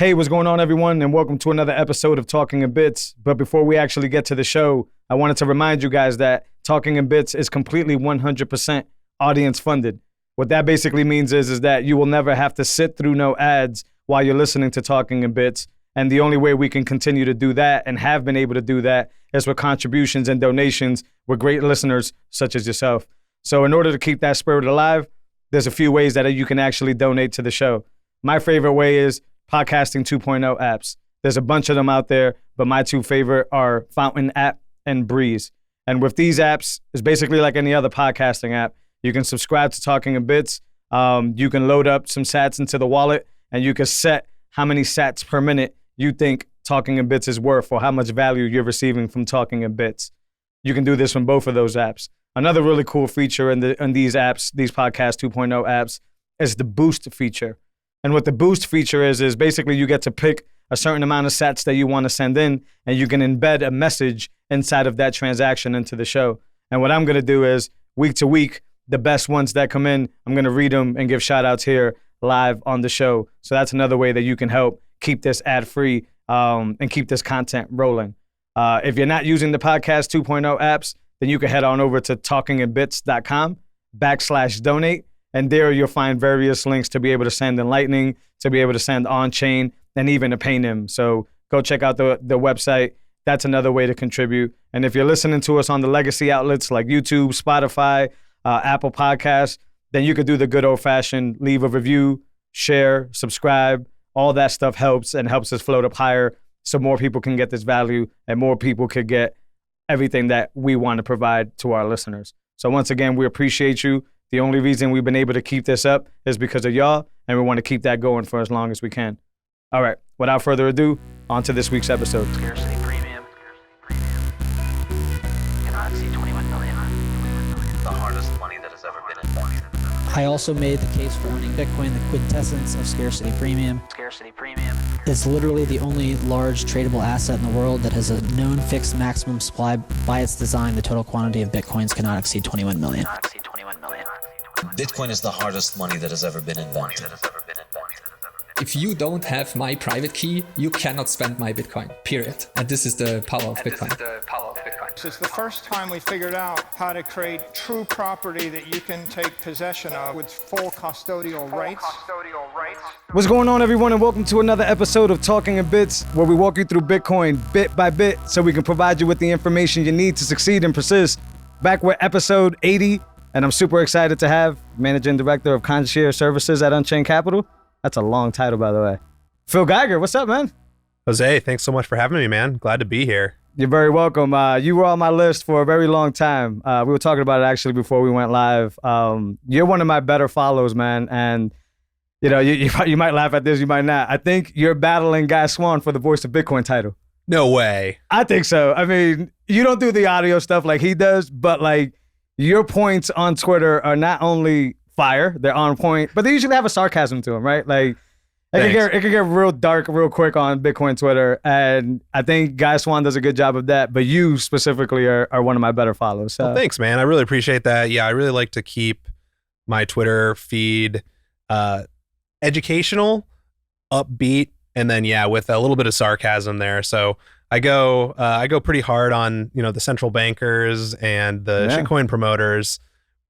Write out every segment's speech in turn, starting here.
Hey, what's going on, everyone, and welcome to another episode of Talking in Bits. But before we actually get to the show, I wanted to remind you guys that Talking in Bits is completely 100% audience funded. What that basically means is that you will never have to sit through no ads while you're listening to Talking in Bits. And the only way we can continue to do that and have been able to do that is with contributions and donations with great listeners such as yourself. So in order to keep that spirit alive, there's a few ways that you can actually donate to the show. My favorite way is Podcasting 2.0 apps. There's a bunch of them out there, but my two favorite are Fountain app and Breeze. And with these apps, it's basically like any other podcasting app. You can subscribe to Talking in Bits. You can load up some sats into the wallet, and you can set how many sats per minute you think Talking in Bits is worth or how much value you're receiving from Talking in Bits. You can do this from both of those apps. Another really cool feature in these apps, these Podcast 2.0 apps, is the Boost feature. And what the Boost feature is basically you get to pick a certain amount of sats that you want to send in, and you can embed a message inside of that transaction into the show. And what I'm going to do is, week to week, the best ones that come in, I'm going to read them and give shout outs here live on the show. So that's another way that you can help keep this ad-free and keep this content rolling. If you're not using the Podcast 2.0 apps, then you can head on over to talkinginbits.com/donate. And there you'll find various links to be able to send in Lightning, to be able to send Unchained, and even to Paynim. So go check out the website. That's another way to contribute. And if you're listening to us on the legacy outlets like YouTube, Spotify, Apple Podcasts, then you could do the good old-fashioned leave a review, share, subscribe. All that stuff helps and helps us float up higher so more people can get this value and more people could get everything that we want to provide to our listeners. So once again, we appreciate you. The only reason we've been able to keep this up is because of y'all, and we want to keep that going for as long as we can. All right, without further ado, on to this week's episode. Scarcity premium. Cannot exceed 21 million. The hardest money that has ever been invented. I also made the case for owning Bitcoin, the quintessence of scarcity premium. Scarcity premium. It's literally the only large tradable asset in the world that has a known fixed maximum supply. By its design, the total quantity of Bitcoins cannot exceed 21 million. Cannot exceed 21 million. Bitcoin is the hardest money that has ever been invented. If you don't have my private key, you cannot spend my Bitcoin, period. And this is the power of Bitcoin. It's the first time we figured out how to create true property that you can take possession of with full custodial rights. What's going on, everyone, and welcome to another episode of Talking in Bits, where we walk you through Bitcoin bit by bit so we can provide you with the information you need to succeed and persist. Back with episode 80, and I'm super excited to have Managing Director of Concierge Services at Unchained Capital. That's a long title, by the way. Phil Geiger, what's up, man? Jose, thanks so much for having me, man. Glad to be here. You're very welcome. You were on my list for a very long time. We were talking about it actually before we went live. You're one of my better follows, man. And, you know, you might laugh at this, you might not. I think you're battling Guy Swan for the Voice of Bitcoin title. No way. I think so. I mean, you don't do the audio stuff like he does, but like your points on Twitter are not only fire, they're on point, but they usually have a sarcasm to them, right? Like it can get real dark real quick on Bitcoin Twitter, and I think Guy Swan does a good job of that, but you specifically are one of my better follows. So. Well, thanks, man. I really appreciate that. Yeah, I really like to keep my Twitter feed educational, upbeat, and then with a little bit of sarcasm there. So I go pretty hard on, you know, the central bankers and the shitcoin promoters,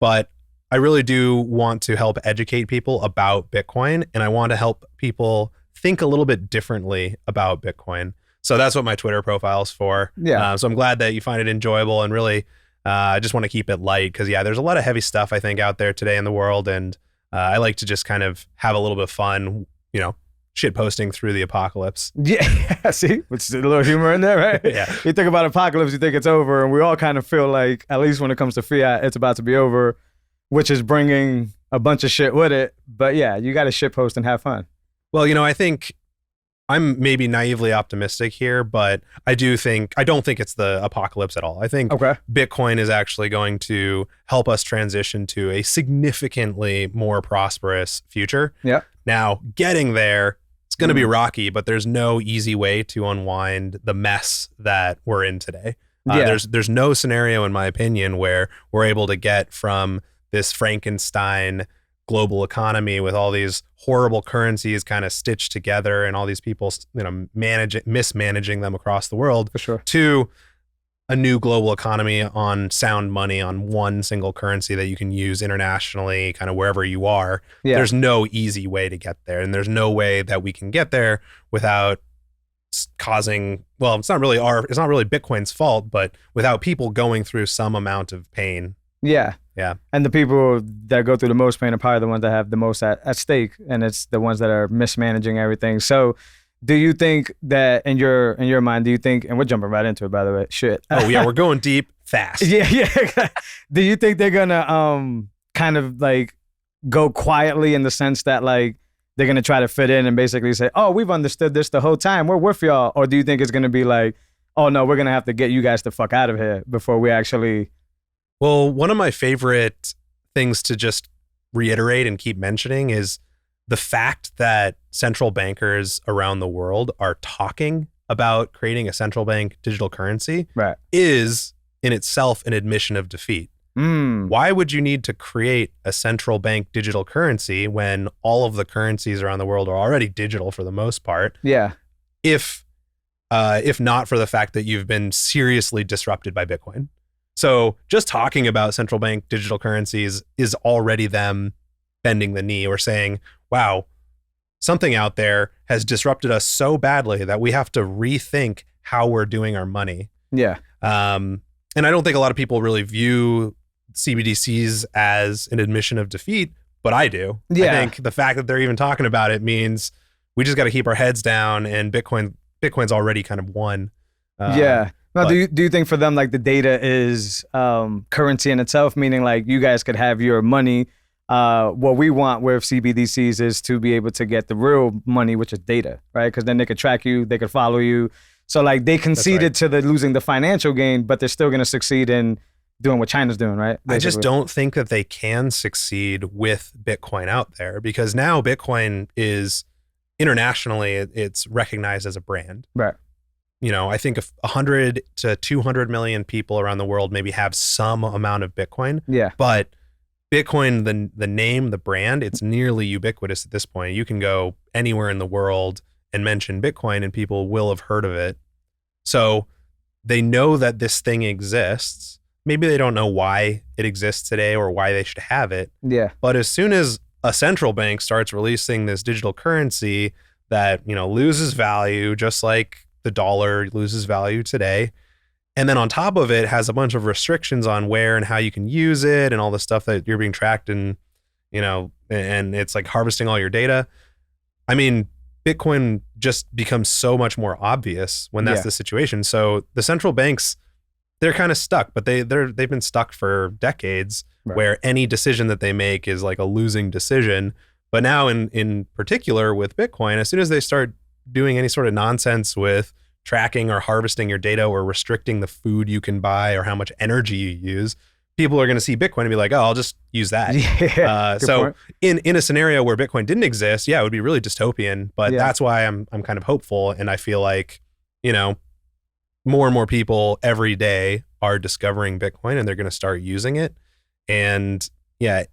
but I really do want to help educate people about Bitcoin, and I want to help people think a little bit differently about Bitcoin. So that's what my Twitter profile is for. Yeah. So I'm glad that you find it enjoyable, and really, I just want to keep it light because there's a lot of heavy stuff I think out there today in the world, and I like to just kind of have a little bit of fun, you know, shit posting through the apocalypse. Yeah, see, it's a little humor in there, right? Yeah. You think about apocalypse, you think it's over, and we all kind of feel like, at least when it comes to fiat, it's about to be over, which is bringing a bunch of shit with it. But yeah, you got to shit post and have fun. Well, you know, I think I'm maybe naively optimistic here, but I don't think it's the apocalypse at all. I think Bitcoin is actually going to help us transition to a significantly more prosperous future. Yeah. Now, getting there, it's going to be rocky, but there's no easy way to unwind the mess that we're in today. There's no scenario, in my opinion, where we're able to get from this Frankenstein global economy with all these horrible currencies kind of stitched together and all these people, mismanaging them across the world, For sure. to a new global economy on sound money on one single currency that you can use internationally, kind of wherever you are. Yeah. There's no easy way to get there, and there's no way that we can get there without causing, well, it's not really Bitcoin's fault, but without people going through some amount of pain. Yeah. Yeah. And the people that go through the most pain are probably the ones that have the most at stake, and it's the ones that are mismanaging everything. So do you think that in your mind, do you think, and we're jumping right into it, by the way, shit. Oh yeah, we're going deep fast. Yeah. Do you think they're gonna kind of like go quietly in the sense that like they're gonna try to fit in and basically say, oh, we've understood this the whole time, we're with y'all? Or do you think it's gonna be like, oh no, we're gonna have to get you guys the fuck out of here before we actually... Well, one of my favorite things to just reiterate and keep mentioning is the fact that central bankers around the world are talking about creating a central bank digital currency, Right. is in itself an admission of defeat. Why would you need to create a central bank digital currency when all of the currencies around the world are already digital for the most part? Yeah. If not for the fact that you've been seriously disrupted by Bitcoin. So just talking about central bank digital currencies is already them bending the knee or saying, wow, something out there has disrupted us so badly that we have to rethink how we're doing our money. Yeah. And I don't think a lot of people really view CBDCs as an admission of defeat, but I do. Yeah. I think the fact that they're even talking about it means we just got to keep our heads down, and Bitcoin's already kind of won. Yeah. Now, do you think for them, like, the data is currency in itself, meaning like you guys could have your money? What we want with CBDCs is to be able to get the real money, which is data, right? Because then they could track you, they could follow you. So like they conceded to the losing the financial gain, but they're still going to succeed in doing what China's doing, right? Basically. I just don't think that they can succeed with Bitcoin out there, because now Bitcoin is internationally, it's recognized as a brand. Right. You know, I think 100 to 200 million people around the world maybe have some amount of Bitcoin. Yeah. But Bitcoin, the name, the brand, it's nearly ubiquitous at this point. You can go anywhere in the world and mention Bitcoin and people will have heard of it. So they know that this thing exists. Maybe they don't know why it exists today or why they should have it. Yeah. But as soon as a central bank starts releasing this digital currency that, you know, loses value, just like the dollar loses value today, and then on top of it has a bunch of restrictions on where and how you can use it and all the stuff that you're being tracked and, you know, and it's like harvesting all your data. I mean, Bitcoin just becomes so much more obvious when that's the situation. So the central banks, they're kind of stuck, but they've been stuck for decades, where any decision that they make is like a losing decision. But now in particular with Bitcoin, as soon as they start doing any sort of nonsense with tracking or harvesting your data or restricting the food you can buy or how much energy you use, people are going to see Bitcoin and be like, oh, I'll just use that. So in a scenario where Bitcoin didn't exist, it would be really dystopian, but that's why I'm kind of hopeful. And I feel like, you know, more and more people every day are discovering Bitcoin and they're going to start using it. And yeah,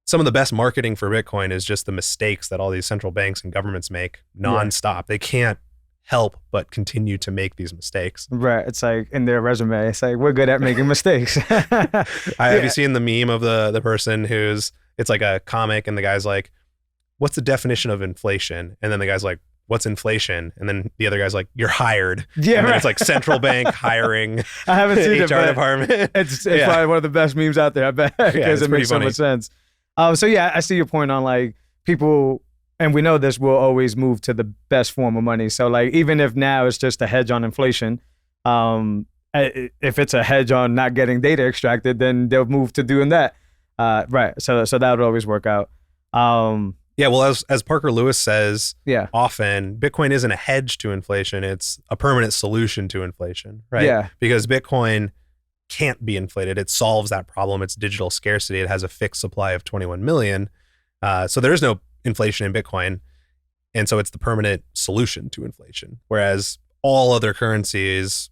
some of the best marketing for Bitcoin is just the mistakes that all these central banks and governments make nonstop. They can't help but continue to make these mistakes. Right. It's like in their resume, it's like, we're good at making mistakes. Have you seen the meme of the person it's like a comic and the guy's like, what's the definition of inflation? And then the guy's like, what's inflation? And then the other guy's like, you're hired. Yeah, and then it's like central bank hiring. I haven't seen HR it, department. It's probably one of the best memes out there, I bet, because it makes so much sense. So yeah, I see your point on like people, and we know this, will always move to the best form of money. So like, even if now it's just a hedge on inflation, if it's a hedge on not getting data extracted, then they'll move to doing that. Right. So that would always work out. Yeah, well, as Parker Lewis says, Yeah. often Bitcoin isn't a hedge to inflation; it's a permanent solution to inflation, right? Yeah. Because Bitcoin can't be inflated; it solves that problem. It's digital scarcity; it has a fixed supply of 21 million, so there is no inflation in Bitcoin, and so it's the permanent solution to inflation. Whereas all other currencies,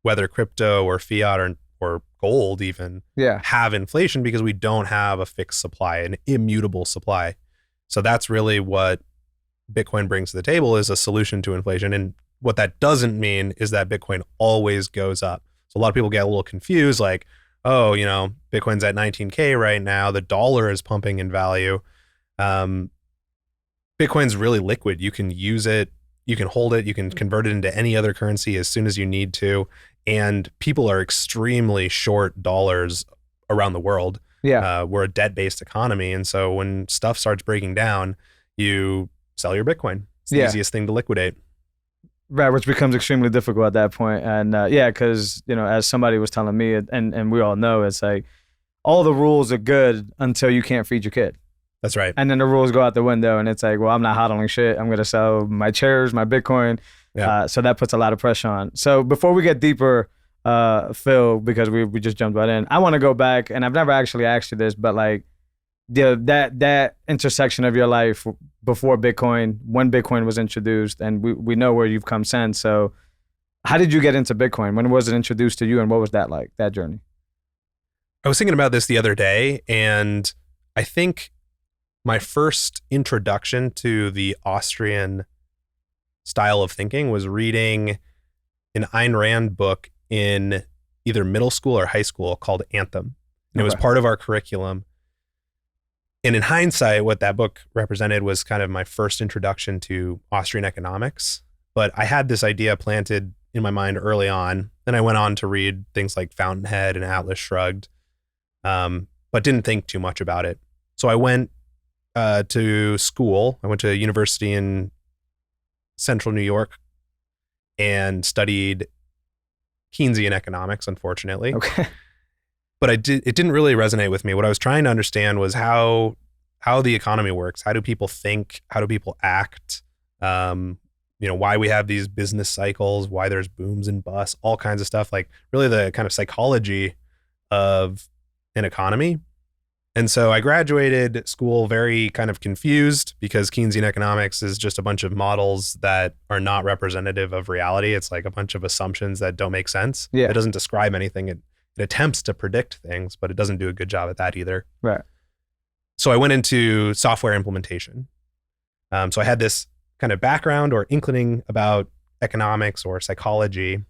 whether crypto or fiat or gold even have inflation because we don't have a fixed supply, an immutable supply. So that's really what Bitcoin brings to the table, is a solution to inflation. And what that doesn't mean is that Bitcoin always goes up. So a lot of people get a little confused, like, oh, you know, Bitcoin's at 19K right now. The dollar is pumping in value. Bitcoin's really liquid. You can use it, you can hold it, you can convert it into any other currency as soon as you need to. And people are extremely short dollars around the world. We're a debt-based economy. And so when stuff starts breaking down, you sell your Bitcoin. It's the easiest thing to liquidate. Right, which becomes extremely difficult at that point. And because, you know, as somebody was telling me, and we all know, it's like all the rules are good until you can't feed your kid. That's right. And then the rules go out the window and it's like, well, I'm not hodling shit. I'm going to sell my chairs, my Bitcoin. So that puts a lot of pressure on. So before we get deeper, Phil, because we just jumped right in, I want to go back, and I've never actually asked you this, but like that intersection of your life before Bitcoin, when Bitcoin was introduced, and we know where you've come since. So how did you get into Bitcoin? When was it introduced to you, and what was that like, that journey? I was thinking about this the other day, and I think my first introduction to the Austrian style of thinking was reading an Ayn Rand book in either middle school or high school called Anthem. And it was part of our curriculum. And in hindsight, what that book represented was kind of my first introduction to Austrian economics. But I had this idea planted in my mind early on. Then I went on to read things like Fountainhead and Atlas Shrugged, but didn't think too much about it. So I went to school. I went to a university in central New York and studied Keynesian economics, unfortunately. Okay. But it didn't really resonate with me. What I was trying to understand was how the economy works. How do people think? How do people act? You know, why we have these business cycles, why there's booms and busts, all kinds of stuff, like really the kind of psychology of an economy. And so I graduated school very kind of confused, because Keynesian economics is just a bunch of models that are not representative of reality. It's like a bunch of assumptions that don't make sense. It doesn't describe anything. It attempts to predict things, but it doesn't do a good job at that either. Right. So I went into software implementation. So I had this kind of background or inkling about economics or psychology.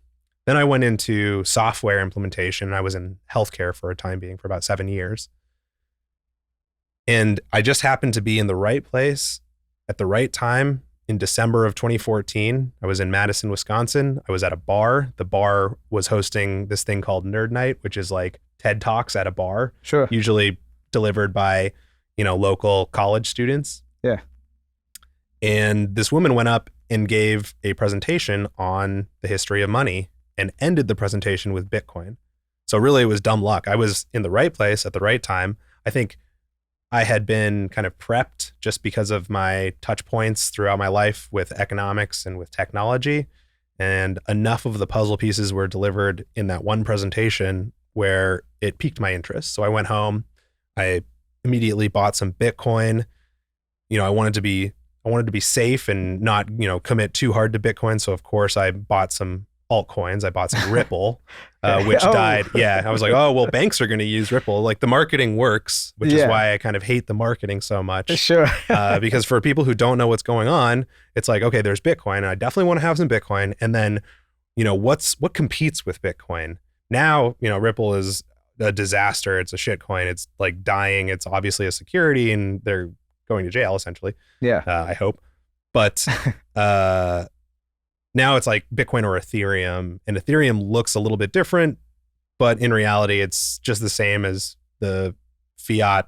Then I went into software implementation. I was in healthcare for a time being, for about 7 years. And I just happened to be in the right place at the right time in December of 2014. I was in Madison, Wisconsin. I was at a bar. The bar was hosting this thing called Nerd Night, which is like TED Talks at a bar. Sure. Usually delivered by, you know, local college students. Yeah. And this woman went up and gave a presentation on the history of money and ended the presentation with Bitcoin. So really it was dumb luck. I was in the right place at the right time. I think I had been kind of prepped just because of my touch points throughout my life with economics and with technology. And enough of the puzzle pieces were delivered in that one presentation where it piqued my interest. So I went home, I immediately bought some Bitcoin. You know, I wanted to be safe and not, you know, commit too hard to Bitcoin. So of course I bought some altcoins. I bought some Ripple, which died. Yeah. I was like, oh, well, banks are going to use Ripple. Like the marketing works, which is why I kind of hate the marketing so much. Sure. Because for people who don't know what's going on, it's like, okay, there's Bitcoin, and I definitely want to have some Bitcoin. And then, you know, what competes with Bitcoin? Now, you know, Ripple is a disaster. It's a shit coin. It's like dying. It's obviously a security, and they're going to jail essentially. Yeah. I hope. But now it's like Bitcoin or Ethereum, and Ethereum looks a little bit different, but in reality, it's just the same as the fiat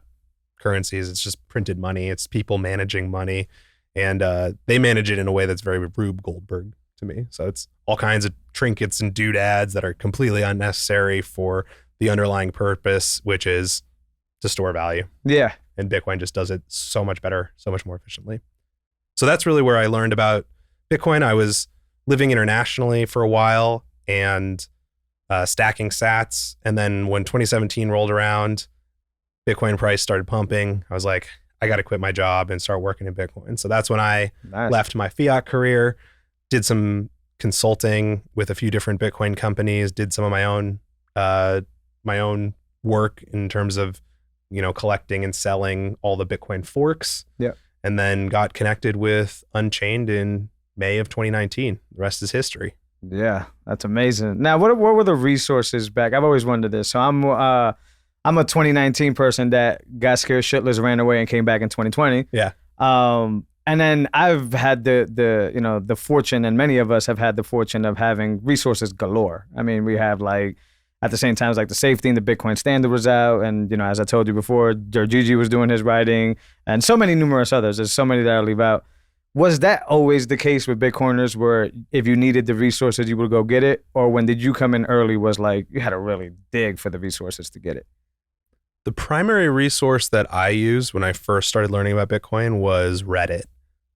currencies. It's just printed money. It's people managing money, and they manage it in a way that's very Rube Goldberg to me. So it's all kinds of trinkets and doodads that are completely unnecessary for the underlying purpose, which is to store value. Yeah. And Bitcoin just does it so much better, so much more efficiently. So that's really where I learned about Bitcoin. I was living internationally for a while and stacking sats. And then when 2017 rolled around, Bitcoin price started pumping. I was like, I got to quit my job and start working in Bitcoin. So that's when I left my fiat career, did some consulting with a few different Bitcoin companies, did some of my own my own work in terms of, collecting and selling all the Bitcoin forks. Yeah. And then got connected with Unchained in May of 2019. The rest is history. Yeah, that's amazing. Now, what were the resources back? I've always wondered this. So I'm a 2019 person that got scared shitless, ran away, and came back in 2020. Yeah. And then I've had the fortune, and many of us have had the fortune of having resources galore. I mean, we have at the same time, the safety and the Bitcoin standard was out. And, as I told you before, Gigi was doing his writing and so many numerous others. There's so many that I leave out. Was that always the case with Bitcoiners where if you needed the resources, you would go get it? Or when did you come in early was you had to really dig for the resources to get it? The primary resource that I used when I first started learning about Bitcoin was Reddit.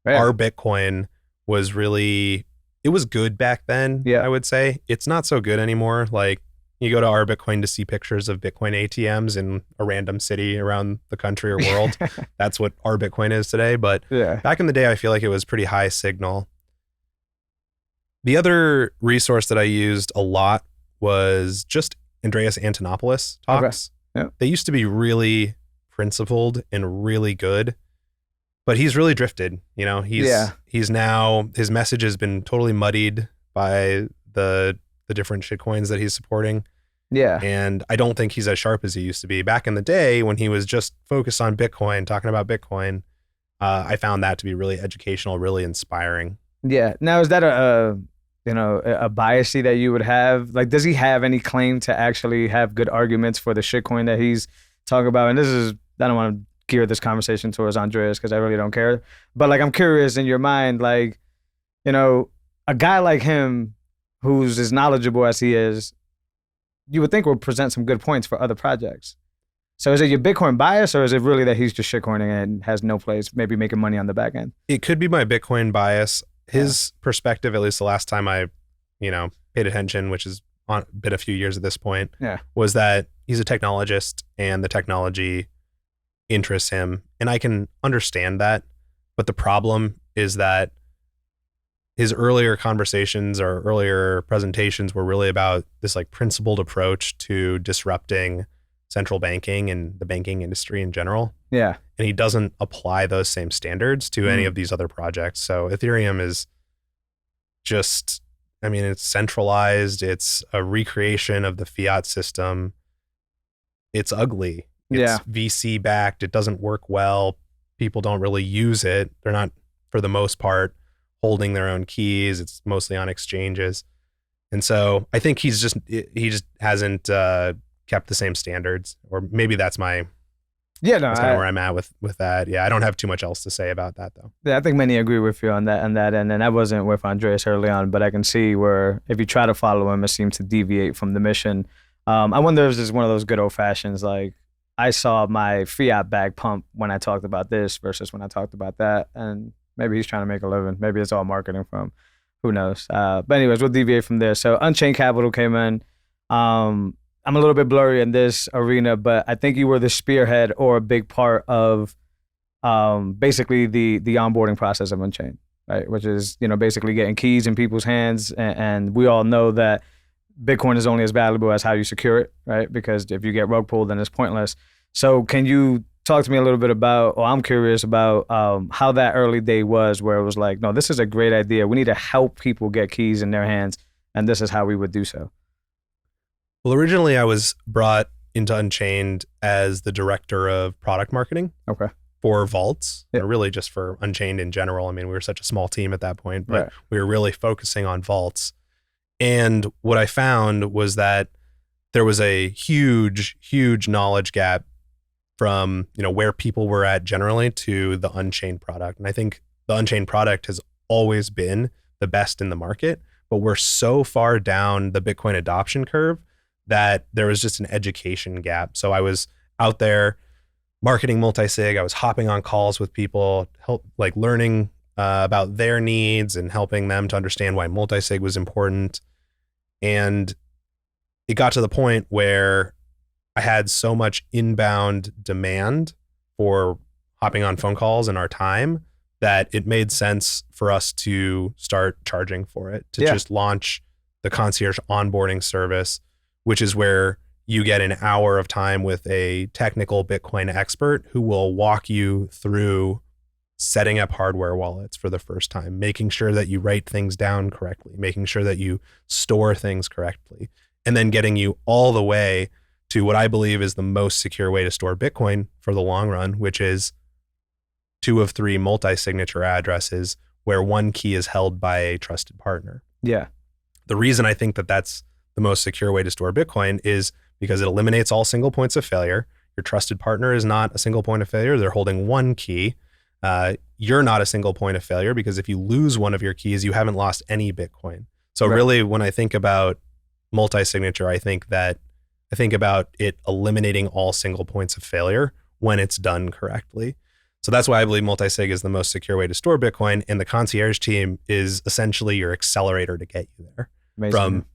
Yeah. Our Bitcoin was it was good back then, Yeah. I would say. It's not so good anymore. You go to Our Bitcoin to see pictures of Bitcoin ATMs in a random city around the country or world. That's what Our Bitcoin is today. But yeah. back in the day, I feel like it was pretty high signal. The other resource that I used a lot was just Andreas Antonopoulos talks. Okay. Yeah. They used to be really principled and really good, but he's really drifted. He's now, his message has been totally muddied by the different shitcoins that he's supporting. Yeah. And I don't think he's as sharp as he used to be. Back in the day when he was just focused on Bitcoin, talking about Bitcoin, I found that to be really educational, really inspiring. Yeah. Now, is that a biasy that you would have? Does he have any claim to actually have good arguments for the shitcoin that he's talking about? And I don't want to gear this conversation towards Andreas because I really don't care. But I'm curious in your mind, a guy like him who's as knowledgeable as he is, you would think would present some good points for other projects. So is it your Bitcoin bias or is it really that he's just shitcoining and has no place, maybe making money on the back end? It could be my Bitcoin bias. His perspective, at least the last time I, paid attention, which is been a few years at this point, was that he's a technologist and the technology interests him. And I can understand that. But the problem is that his earlier conversations or earlier presentations were really about this principled approach to disrupting central banking and the banking industry in general. Yeah. And he doesn't apply those same standards to any of these other projects. So Ethereum is just, it's centralized. It's a recreation of the fiat system. It's ugly. It's VC backed. It doesn't work well. People don't really use it. They're not, for the most part, holding their own keys. It's mostly on exchanges. And so I think he just hasn't kept the same standards, or maybe that's my, that's kind of where I'm at with that. Yeah. I don't have too much else to say about that though. Yeah. I think many agree with you on that end. And I wasn't with Andreas early on, but I can see where if you try to follow him, it seems to deviate from the mission. I wonder if this is one of those good old fashions, I saw my fiat bag pump when I talked about this versus when I talked about that. And maybe he's trying to make a living. Maybe it's all marketing from him. Who knows? But anyways, we'll deviate from there. So Unchained Capital came in. I'm a little bit blurry in this arena, but I think you were the spearhead or a big part of basically the onboarding process of Unchained, right? Which is, basically getting keys in people's hands. And we all know that Bitcoin is only as valuable as how you secure it, right? Because if you get rug pulled, then it's pointless. So can you talk to me a little bit about, or I'm curious about how that early day was where it was no, this is a great idea. We need to help people get keys in their hands. And this is how we would do so. Well, originally I was brought into Unchained as the director of product marketing for vaults, or really just for Unchained in general. We were such a small team at that point, but we were really focusing on vaults. And what I found was that there was a huge, huge knowledge gap from, where people were at generally to the Unchained product. And I think the Unchained product has always been the best in the market, but we're so far down the Bitcoin adoption curve that there was just an education gap. So I was out there marketing Multisig. I was hopping on calls with people, learning about their needs and helping them to understand why Multisig was important. And it got to the point where I had so much inbound demand for hopping on phone calls and our time that it made sense for us to start charging for it, to just launch the concierge onboarding service, which is where you get an hour of time with a technical Bitcoin expert who will walk you through setting up hardware wallets for the first time, making sure that you write things down correctly, making sure that you store things correctly, and then getting you all the way to what I believe is the most secure way to store Bitcoin for the long run, which is 2 of 3 multi-signature addresses where one key is held by a trusted partner. Yeah. The reason I think that that's the most secure way to store Bitcoin is because it eliminates all single points of failure. Your trusted partner is not a single point of failure. They're holding one key. You're not a single point of failure because if you lose one of your keys, you haven't lost any Bitcoin. So really, when I think about multi-signature, I think about it eliminating all single points of failure when it's done correctly. So that's why I believe multisig is the most secure way to store Bitcoin. And the concierge team is essentially your accelerator to get you there. Amazing. From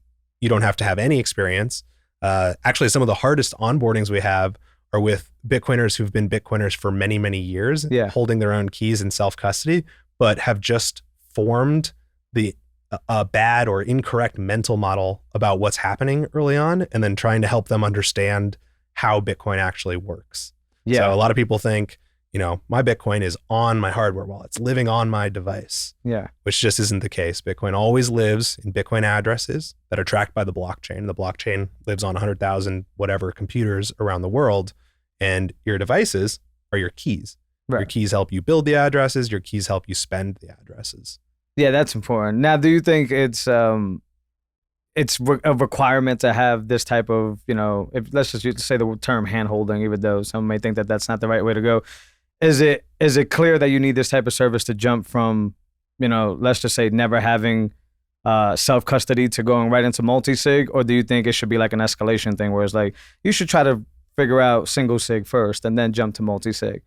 you don't have to have any experience. Actually, some of the hardest onboardings we have are with Bitcoiners who've been Bitcoiners for many, many years, holding their own keys in self-custody, but have just formed a bad or incorrect mental model about what's happening early on, and then trying to help them understand how Bitcoin actually works. Yeah. So a lot of people think, my Bitcoin is on my hardware wallet. It's living on my device. Yeah. Which just isn't the case. Bitcoin always lives in Bitcoin addresses that are tracked by the blockchain. The blockchain lives on 100,000 whatever computers around the world, and your devices are your keys. Your keys help you build the addresses. Your keys help you spend the addresses. Yeah, that's important. Now, do you think it's a requirement to have this type of, if let's just say the term hand-holding, even though some may think that that's not the right way to go. Is it clear that you need this type of service to jump from, let's just say never having self-custody to going right into multi-sig? Or do you think it should be like an escalation thing where it's like, you should try to figure out single sig first and then jump to multi-sig?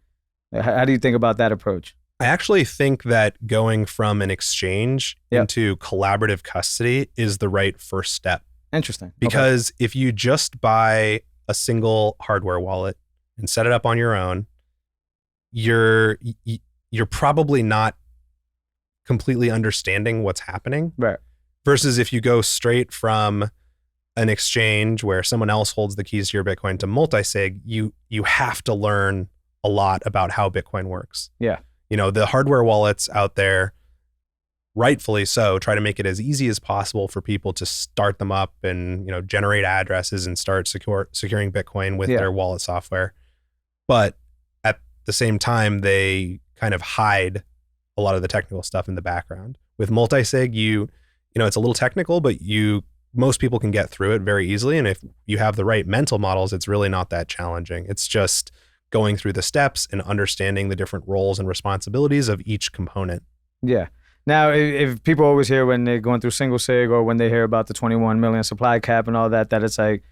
How do you think about that approach? I actually think that going from an exchange into collaborative custody is the right first step. Interesting. Because if you just buy a single hardware wallet and set it up on your own, you're probably not completely understanding what's happening. Right. Versus if you go straight from an exchange where someone else holds the keys to your Bitcoin to multisig, you have to learn a lot about how Bitcoin works. Yeah. The hardware wallets out there, rightfully so, try to make it as easy as possible for people to start them up and, generate addresses and start securing Bitcoin with their wallet software. But at the same time, they kind of hide a lot of the technical stuff in the background. With multisig, it's a little technical, but most people can get through it very easily. And if you have the right mental models, it's really not that challenging. It's just going through the steps and understanding the different roles and responsibilities of each component. Yeah. Now, if people always hear when they're going through single sig or when they hear about the 21 million supply cap and all that it's like,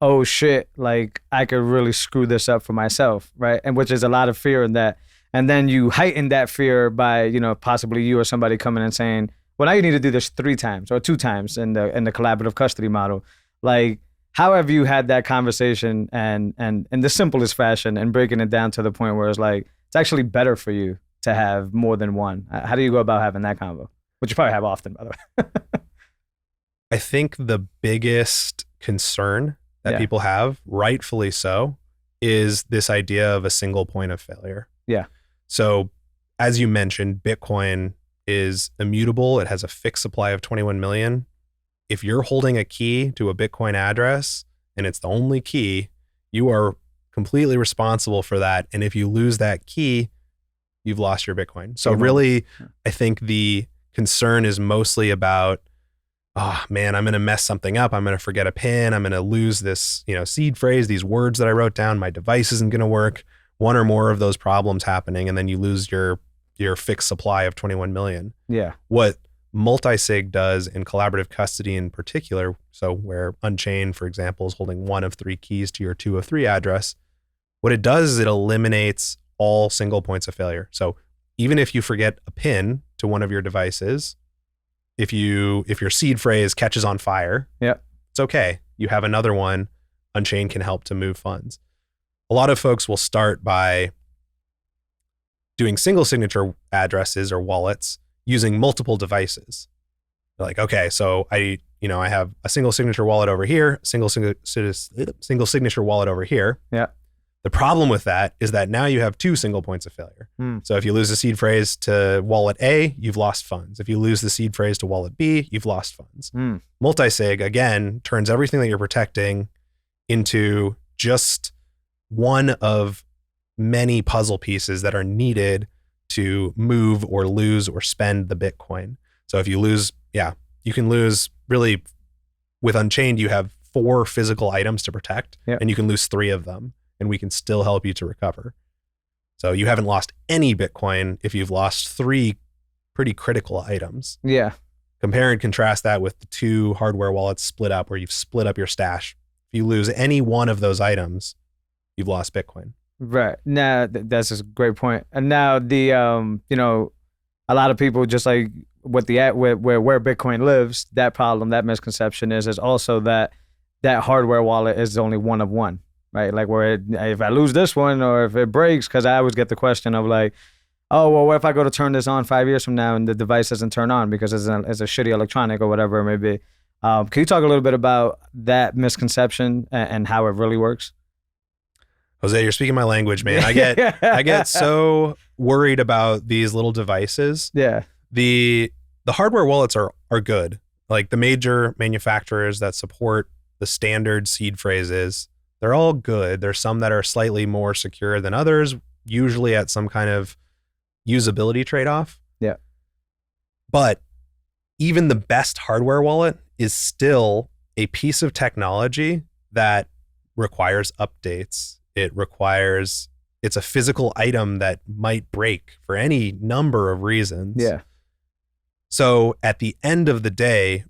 oh shit, like I could really screw this up for myself, right? And which is a lot of fear in that. And then you heighten that fear by, possibly you or somebody coming and saying, well, now you need to do this 3 times or 2 times in the collaborative custody model. Like, how have you had that conversation and in the simplest fashion and breaking it down to the point where it's like, it's actually better for you to have more than one? How do you go about having that convo? Which you probably have often, by the way. I think the biggest concern that people have, rightfully so, is this idea of a single point of failure. Yeah. So as you mentioned, Bitcoin is immutable. It has a fixed supply of 21 million. If you're holding a key to a Bitcoin address and it's the only key, you are completely responsible for that. And if you lose that key, you've lost your Bitcoin. So really, I think the concern is mostly about, oh man, I'm going to mess something up. I'm going to forget a PIN. I'm going to lose this, seed phrase, these words that I wrote down. My device isn't going to work. One or more of those problems happening, and then you lose your fixed supply of 21 million. Yeah. What multisig does in collaborative custody in particular, so where Unchained, for example, is holding 1 of 3 keys to your 2 of 3 address, what it does is it eliminates all single points of failure. So even if you forget a PIN to one of your devices, if your seed phrase catches on fire, it's okay. You have another one. Unchained can help to move funds. A lot of folks will start by doing single signature addresses or wallets using multiple devices. They're like, okay, so I I have a single signature wallet over here, single signature wallet over here. Yeah. The problem with that is that now you have two single points of failure. So if you lose the seed phrase to wallet A, you've lost funds. If you lose the seed phrase to wallet B, you've lost funds. Multisig, again, turns everything that you're protecting into just one of many puzzle pieces that are needed to move or lose or spend the Bitcoin. So if you lose, you can lose really, with Unchained, you have 4 physical items to protect, and you can lose 3 of them, and we can still help you to recover. So you haven't lost any Bitcoin if you've lost 3 pretty critical items. Yeah. Compare and contrast that with the 2 hardware wallets split up, where you've split up your stash. If you lose any one of those items, you've lost Bitcoin. Right. Now, that's a great point. And now the, a lot of people, just like with where Bitcoin lives, that problem, that misconception is also that hardware wallet is only one of one. Right, like if I lose this one or if it breaks, because I always get the question of like, oh, well, what if I go to turn this on 5 years from now and the device doesn't turn on because it's a shitty electronic or whatever it may be. Can you talk a little bit about that misconception and how it really works? Jose, you're speaking my language, man. I get so worried about these little devices. Yeah. The hardware wallets are good. Like the major manufacturers that support the standard seed phrases, they're all good. There's some that are slightly more secure than others, usually at some kind of usability trade-off. Yeah. But even the best hardware wallet is still a piece of technology that requires updates. It's a physical item that might break for any number of reasons. Yeah. So at the end of the day,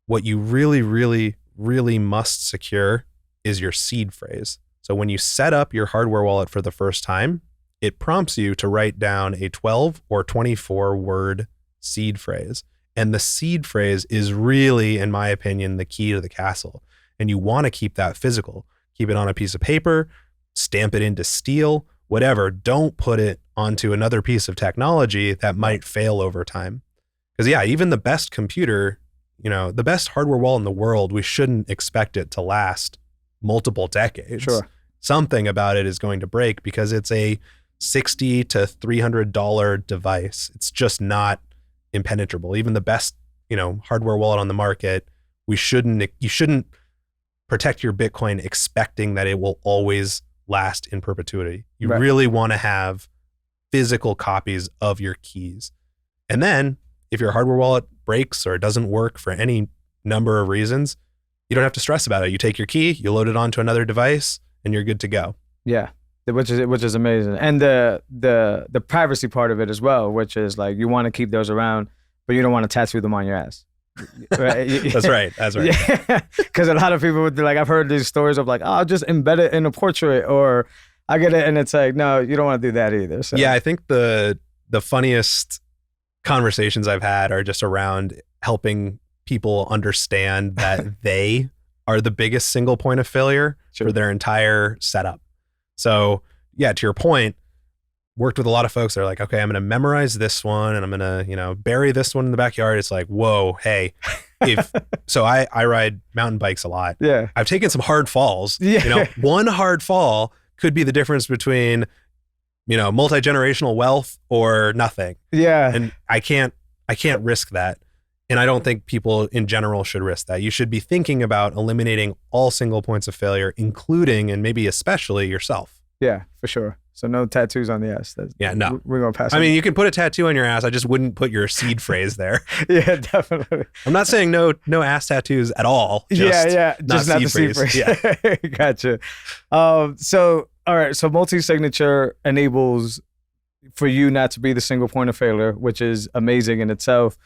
what you really, really, really must secure is your seed phrase. So when you set up your hardware wallet for the first time, it prompts you to write down a 12 or 24 word seed phrase. And the seed phrase is really, in my opinion, the key to the castle. And you want to keep that physical. Keep it on a piece of paper, stamp it into steel, whatever. Don't put it onto another piece of technology that might fail over time. Because even the best computer, the best hardware wallet in the world, we shouldn't expect it to last multiple decades. Sure. Something about it is going to break because it's a $60 to $300 device. It's just not impenetrable. Even the best, hardware wallet on the market, you shouldn't protect your Bitcoin expecting that it will always last in perpetuity. You really want to have physical copies of your keys. And then if your hardware wallet breaks or it doesn't work for any number of reasons, you don't have to stress about it. You take your key, you load it onto another device, and you're good to go. Yeah, which is amazing. And the privacy part of it as well, which is like you want to keep those around, but you don't want to tattoo them on your ass. Right? That's right. Yeah, because a lot of people would be like, I've heard these stories of like, oh, I'll just embed it in a portrait, or I get it, and it's like, no, you don't want to do that either. So. Yeah, I think the funniest conversations I've had are just around helping people understand that they are the biggest single point of failure for their entire setup. So yeah, to your point, worked with a lot of folks that are like, okay, I'm going to memorize this one and I'm going to, bury this one in the backyard. It's like, whoa, hey, so I ride mountain bikes a lot. Yeah. I've taken some hard falls. Yeah. One hard fall could be the difference between, multi-generational wealth or nothing. Yeah. And I can't risk that. And I don't think people in general should risk that. You should be thinking about eliminating all single points of failure, including and maybe especially yourself. Yeah, for sure. So no tattoos on the ass. No. We're going to pass. I mean, you can put a tattoo on your ass. I just wouldn't put your seed phrase there. Yeah, definitely. I'm not saying no ass tattoos at all. Just not the seed phrase. Yeah. Gotcha. So, all right. So multi-signature enables for you not to be the single point of failure, which is amazing in itself.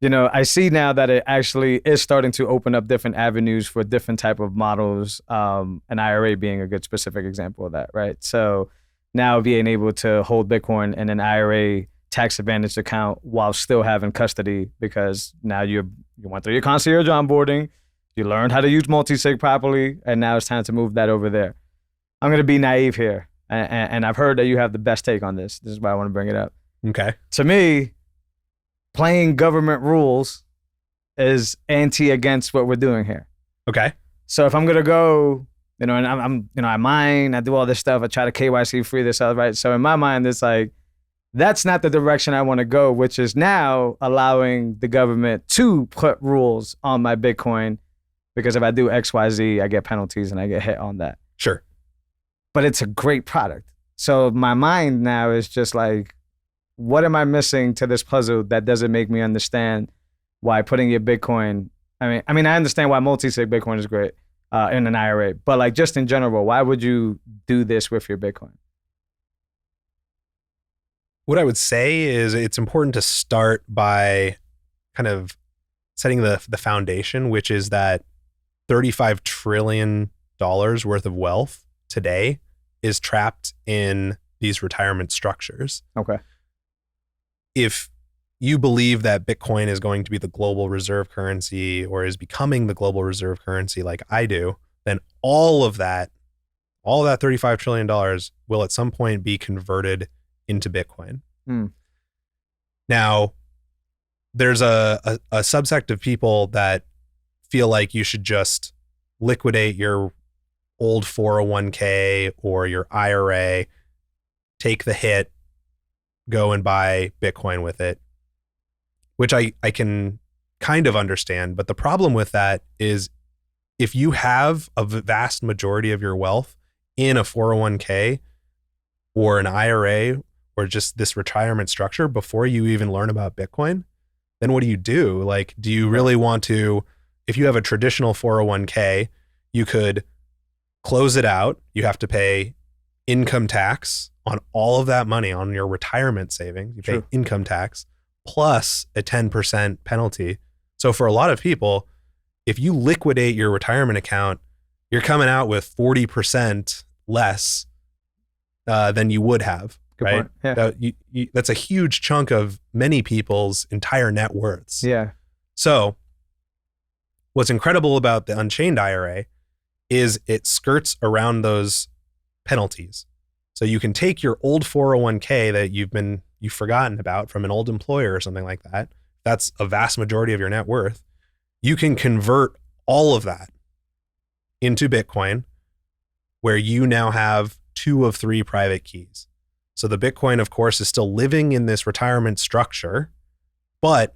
I see now that it actually is starting to open up different avenues for different type of models, an IRA being a good specific example of that, right? So now being able to hold Bitcoin in an IRA tax advantage account while still having custody, because now you went through your concierge onboarding, you learned how to use multisig properly, and now it's time to move that over there. I'm going to be naive here, and I've heard that you have the best take on this. This is why I want to bring it up. Okay. To me, playing government rules is anti against what we're doing here. Okay. So if I'm gonna go, and I'm I mine, I do all this stuff, I try to KYC free this stuff, right? So in my mind, it's like, that's not the direction I want to go, which is now allowing the government to put rules on my Bitcoin, because if I do X, Y, Z, I get penalties and I get hit on that. Sure. But it's a great product. So my mind now is just like, what am I missing to this puzzle that doesn't make me understand why putting your Bitcoin, I mean, I understand why multi-sig Bitcoin is great in an IRA, but like just in general, why would you do this with your Bitcoin? What I would say is it's important to start by kind of setting the foundation, which is that $35 trillion worth of wealth today is trapped in these retirement structures. Okay. If you believe that Bitcoin is going to be the global reserve currency or is becoming the global reserve currency like I do, then all of that $35 trillion will at some point be converted into Bitcoin. Now, there's a subsect of people that feel like you should just liquidate your old 401k or your IRA, take the hit, go and buy Bitcoin with it, which I can kind of understand. But the problem with that is if you have a vast majority of your wealth in a 401k or an IRA or just this retirement structure before you even learn about Bitcoin, then what do? Like, do you really want to, if you have a traditional 401k, you could close it out. You have to pay income tax on all of that money on your retirement savings. You pay income tax plus a 10% penalty. So for a lot of people, if you liquidate your retirement account, you're coming out with 40% less than you would have. Good right? Point. Yeah. That's a huge chunk of many people's entire net worths. Yeah. So what's incredible about the Unchained IRA is it skirts around those penalties. So you can take your old 401k that you've forgotten about from an old employer or something like that. That's a vast majority of your net worth. You can convert all of that into Bitcoin, where you now have 2 of 3 private keys. So the Bitcoin, of course, is still living in this retirement structure, but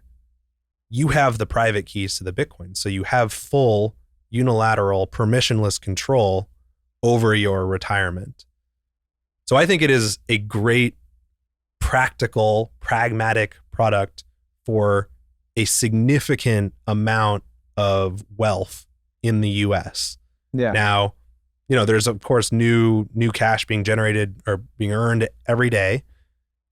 you have the private keys to the Bitcoin. So you have full unilateral permissionless control over your retirement. So I think it is a great, practical, pragmatic product for a significant amount of wealth in the US. Yeah. Now, there's of course new cash being generated or being earned every day.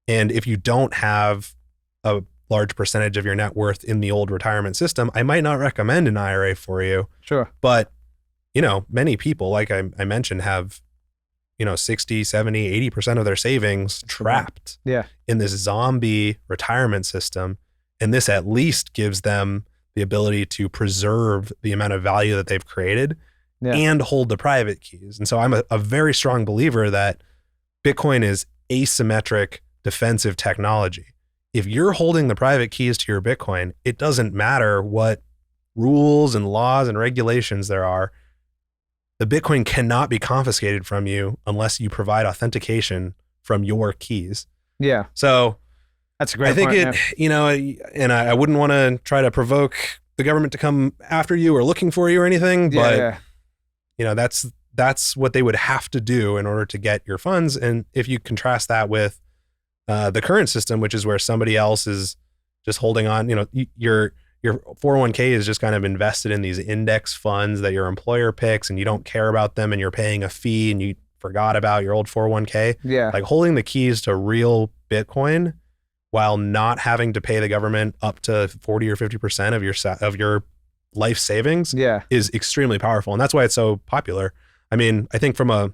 And if you don't have a large percentage of your net worth in the old retirement system, I might not recommend an IRA for you. Sure. But, many people, like I mentioned, have, 60, 70, 80% of their savings trapped in this zombie retirement system. And this at least gives them the ability to preserve the amount of value that they've created and hold the private keys. And so I'm a very strong believer that Bitcoin is asymmetric defensive technology. If you're holding the private keys to your Bitcoin, it doesn't matter what rules and laws and regulations there are. The Bitcoin cannot be confiscated from you unless you provide authentication from your keys. Yeah. So that's a great point. And I wouldn't want to try to provoke the government to come after you or looking for you or anything, but that's what they would have to do in order to get your funds. And if you contrast that with the current system, which is where somebody else is just holding on, your 401k is just kind of invested in these index funds that your employer picks and you don't care about them and you're paying a fee and you forgot about your old 401k. Yeah. Like holding the keys to real Bitcoin while not having to pay the government up to 40 or 50% of your life savings is extremely powerful. And that's why it's so popular. I mean, I think from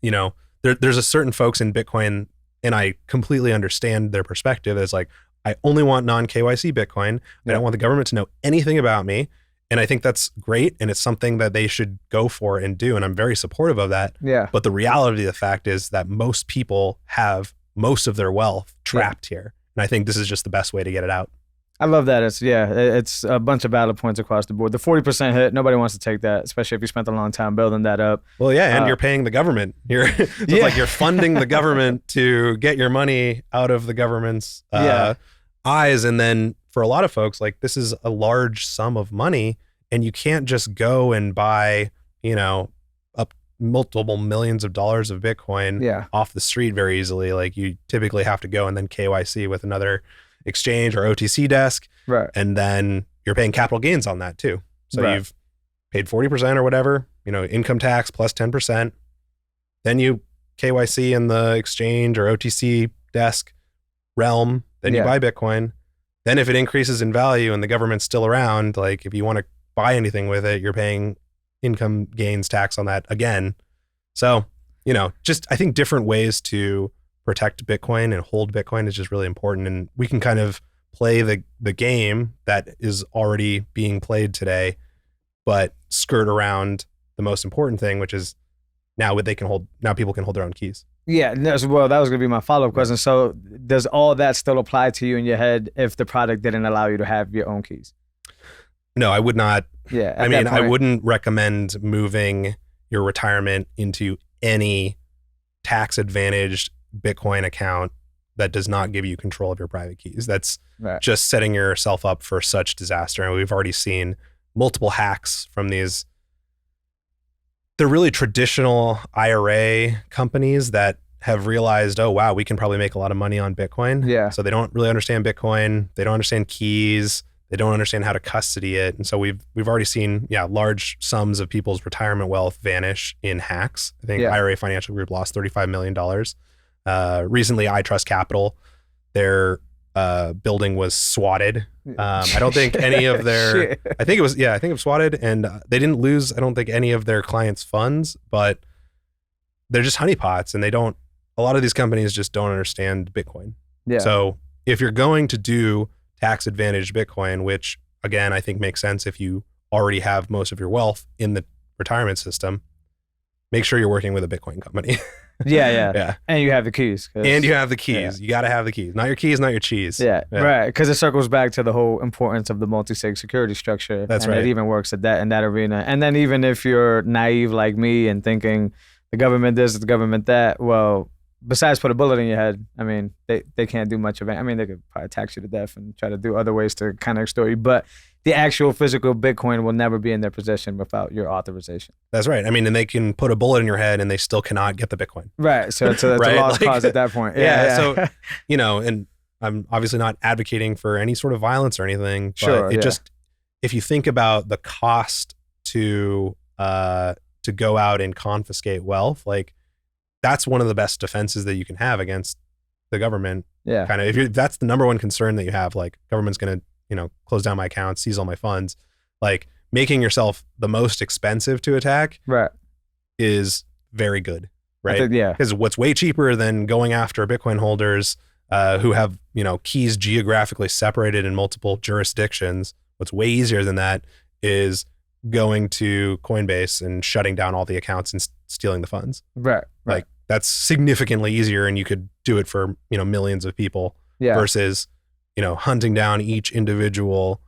there's a certain folks in Bitcoin, and I completely understand their perspective. It's like, I only want non-KYC Bitcoin. I don't want the government to know anything about me. And I think that's great. And it's something that they should go for and do. And I'm very supportive of that. Yeah. But the reality of the fact is that most people have most of their wealth trapped here. And I think this is just the best way to get it out. I love that. It's a bunch of valid points across the board. The 40% hit, nobody wants to take that, especially if you spent a long time building that up. Well, yeah, and you're paying the government. It's like you're funding the government to get your money out of the government's eyes. And then for a lot of folks, like this is a large sum of money, and you can't just go and buy, up multiple millions of dollars of Bitcoin off the street very easily. Like you typically have to go and then KYC with another exchange or OTC desk. Right. And then you're paying capital gains on that too. So you've paid 40% or whatever, income tax plus 10%. Then you KYC in the exchange or OTC desk realm. Then you buy Bitcoin. Then if it increases in value and the government's still around, like if you want to buy anything with it, you're paying income gains tax on that again. So, just I think different ways to protect Bitcoin and hold Bitcoin is just really important. And we can kind of play the game that is already being played today, but skirt around the most important thing, which is now people can hold their own keys. Yeah, well, that was going to be my follow-up question. So does all that still apply to you in your head if the product didn't allow you to have your own keys? No, I would not. Yeah. I wouldn't recommend moving your retirement into any tax-advantaged Bitcoin account that does not give you control of your private keys. That's just setting yourself up for such disaster. And we've already seen multiple hacks from these. They're really traditional IRA companies that have realized, oh, wow, we can probably make a lot of money on Bitcoin. Yeah. So they don't really understand Bitcoin. They don't understand keys. They don't understand how to custody it. And so we've already seen, large sums of people's retirement wealth vanish in hacks. I think IRA Financial Group lost $35 million. Recently, I Trust Capital, their building was swatted. I don't think any of their, I think it was swatted, and they didn't lose, I don't think, any of their clients' funds, but they're just honeypots, and a lot of these companies just don't understand Bitcoin. Yeah. So if you're going to do tax advantaged Bitcoin, which again, I think makes sense if you already have most of your wealth in the retirement system, make sure you're working with a Bitcoin company. Yeah. And you have the keys. Yeah. You got to have the keys. Not your keys, not your cheese. Yeah. Right. Because it circles back to the whole importance of the multi-sig security structure. That's right. It even works in that arena. And then even if you're naive like me and thinking the government this, the government that, well, besides put a bullet in your head, I mean, they can't do much of it. I mean, they could probably tax you to death and try to do other ways to kind of extort you, but the actual physical Bitcoin will never be in their possession without your authorization. That's right. I mean, and they can put a bullet in your head and they still cannot get the Bitcoin. Right. So it's a lost cause at that point. Yeah. So, and I'm obviously not advocating for any sort of violence or anything, but sure, just, if you think about the cost to go out and confiscate wealth, like, that's one of the best defenses that you can have against the government. Yeah. Kind of, if that's the number one concern that you have, like, government's going to, close down my account, seize all my funds, like, making yourself the most expensive to attack is very good. Right. Because what's way cheaper than going after Bitcoin holders who have, keys geographically separated in multiple jurisdictions, what's way easier than that is going to Coinbase and shutting down all the accounts and stealing the funds. Right. Like, that's significantly easier, and you could do it for, millions of people versus, hunting down each individual,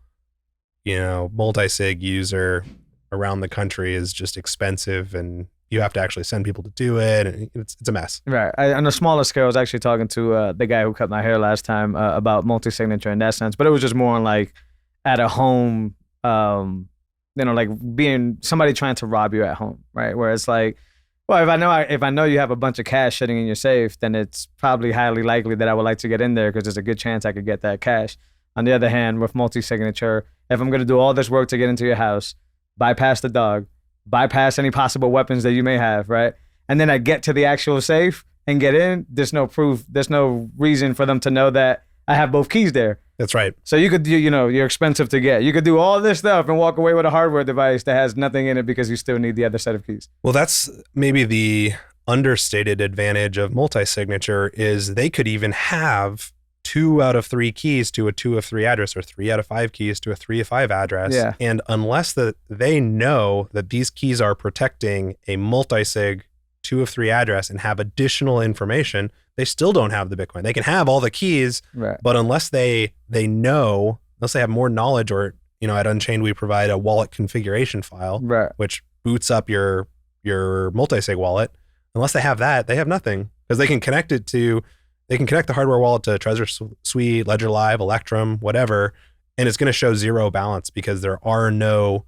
multi-sig user around the country is just expensive, and you have to actually send people to do it, and it's a mess. Right. On a smaller scale, I was actually talking to the guy who cut my hair last time about multi-signature in that sense, but it was just more on, like, at a home, like being somebody trying to rob you at home, right? Where it's like, well, if I know you have a bunch of cash sitting in your safe, then it's probably highly likely that I would like to get in there because there's a good chance I could get that cash. On the other hand, with multi-signature, if I'm going to do all this work to get into your house, bypass the dog, bypass any possible weapons that you may have, right? And then I get to the actual safe and get in, there's no proof, there's no reason for them to know that I have both keys there. That's right. So you could do, you're expensive to get. You could do all this stuff and walk away with a hardware device that has nothing in it because you still need the other set of keys. Well, that's maybe the understated advantage of multi-signature is they could even have 2 out of 3 keys to a 2 of 3 address, or 3 out of 5 keys to a 3 of 5 address. Yeah. And unless they know that these keys are protecting a multi-sig 2 of 3 address and have additional information, they still don't have the Bitcoin. They can have all the keys, right, but unless they know have more knowledge, or at Unchained we provide a wallet configuration file, Right. which boots up your multisig wallet. Unless they have that, they have nothing, because they can connect the hardware wallet to Trezor Suite, Ledger Live, Electrum, whatever, and it's going to show zero balance because there are no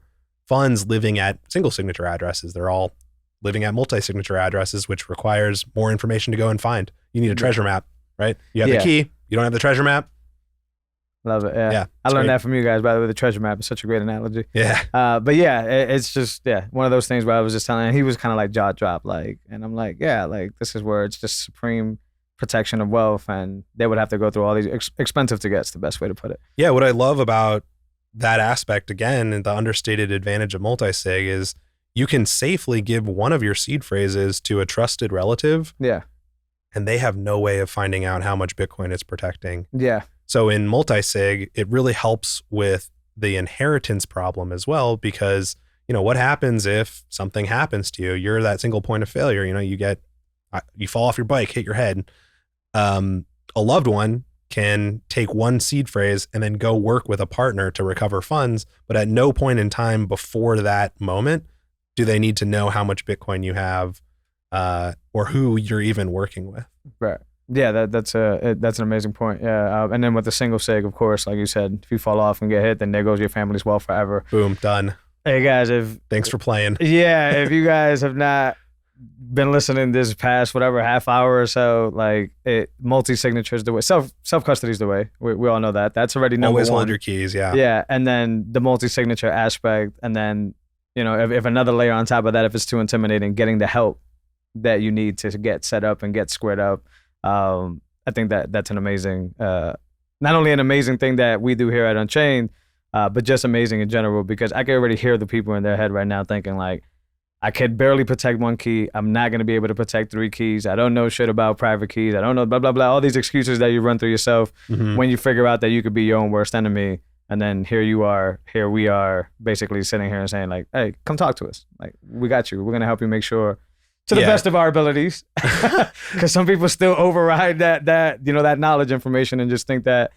funds living at single signature addresses. They're all living at multi-signature addresses, which requires more information to go and find. You need a treasure map, right? You have the key. You don't have the treasure map. Love it. Yeah. Yeah, I learned great. that from you guys, by the way. The treasure map is such a great analogy. Yeah. But yeah, it's just, one of those things where I was just telling him, he was kind of like jaw drop, like, and I'm like, yeah, like this is where it's just supreme protection of wealth, and they would have to go through all these expensive to get's the best way to put it. Yeah. What I love about that aspect, again, and the understated advantage of multisig is you can safely give one of your seed phrases to a trusted relative, Yeah. and they have no way of finding out how much Bitcoin it's protecting. Yeah. So in multisig, it really helps with the inheritance problem as well, because, what happens if something happens to you? You're that single point of failure. You fall off your bike, hit your head. A loved one can take one seed phrase and then go work with a partner to recover funds. But at no point in time before that moment do they need to know how much Bitcoin you have, or who you're even working with. Right. Yeah, that's an amazing point. Yeah, and then with the single sig, of course, like you said, if you fall off and get hit, then there goes your family's wealth forever. Boom, done. Hey guys, Thanks for playing. if you guys have not been listening this past whatever half hour or so, like multi-signature is the way, self custody is the way. We all know that. That's already number Always one. hold your keys. Yeah. Yeah, and then the multi-signature aspect, and then if another layer on top of that, if it's too intimidating, getting the help that you need to get set up and get squared up. I think that's an amazing, not only an amazing thing that we do here at Unchained, but just amazing in general, because I can already hear the people in their head right now thinking like, I could barely protect one key. I'm not going to be able to protect 3 keys. I don't know shit about private keys. I don't know blah, blah, blah. All these excuses that you run through yourself when you figure out that you could be your own worst enemy. And then here we are basically sitting here and saying like, hey, come talk to us. Like, we got you. We're going to help you make sure to the best of our abilities, because some people still override that knowledge information and just think that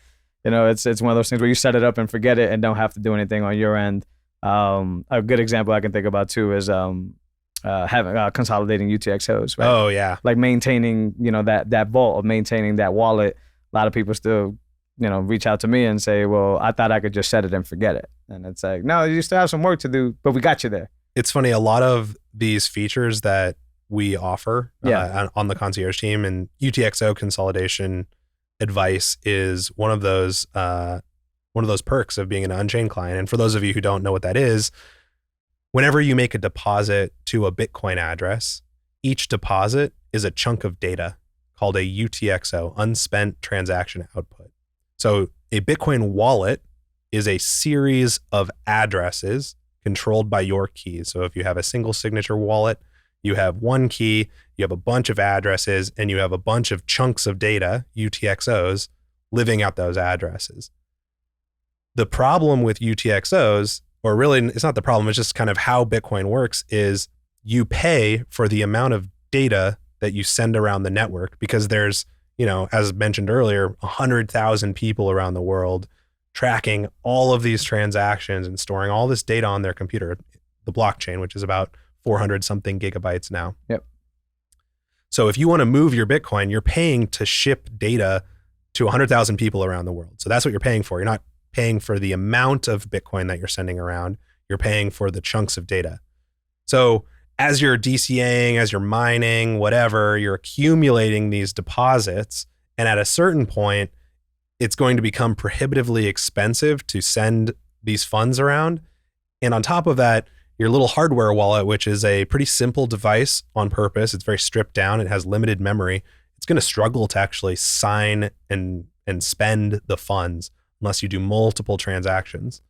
it's one of those things where you set it up and forget it and don't have to do anything on your end. A good example I can think about too is having consolidating UTXOs, right? Oh yeah, like maintaining that vault of maintaining that wallet. A lot of people still reach out to me and say, well, I thought I could just set it and forget it, and it's like, no, you still have some work to do, but we got you there. It's funny, a lot of these features that we offer on the concierge team, and UTXO consolidation advice is one of those perks of being an Unchained client. And for those of you who don't know what that is, whenever you make a deposit to a Bitcoin address, each deposit is a chunk of data called a UTXO, unspent transaction output. So a Bitcoin wallet is a series of addresses controlled by your keys. So if you have a single signature wallet, you have one key, you have a bunch of addresses, and you have a bunch of chunks of data, UTXOs, living at those addresses. The problem with UTXOs, or really it's not the problem, it's just kind of how Bitcoin works, is you pay for the amount of data that you send around the network, because there's, as mentioned earlier, 100,000 people around the world tracking all of these transactions and storing all this data on their computer, the blockchain, which is about 400 something gigabytes now. Yep. So if you want to move your Bitcoin, you're paying to ship data to 100,000 people around the world. So that's what you're paying for. You're not paying for the amount of Bitcoin that you're sending around. You're paying for the chunks of data. So as you're DCAing, as you're mining, whatever, you're accumulating these deposits. And at a certain point, it's going to become prohibitively expensive to send these funds around. And on top of that, your little hardware wallet, which is a pretty simple device on purpose, it's very stripped down, it has limited memory, it's going to struggle to actually sign and spend the funds unless you do multiple transactions.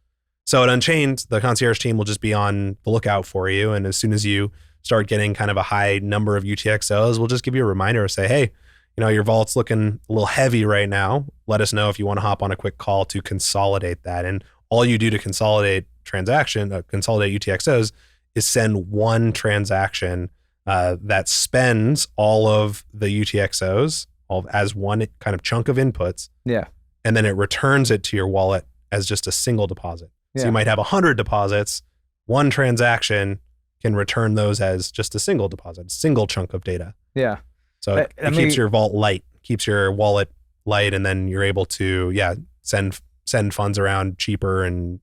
So at Unchained, the concierge team will just be on the lookout for you. And as soon as you start getting kind of a high number of UTXOs, we'll just give you a reminder, say, hey, your vault's looking a little heavy right now. Let us know if you want to hop on a quick call to consolidate that. And all you do to consolidate consolidate UTXOs is send one transaction that spends all of the UTXOs as one kind of chunk of inputs. Yeah. And then it returns it to your wallet as just a single deposit. So Yeah. you might have 100 deposits. One transaction can return those as just a single deposit, single chunk of data. Yeah. So it keeps your vault light, keeps your wallet light, and then you're able to, send funds around cheaper and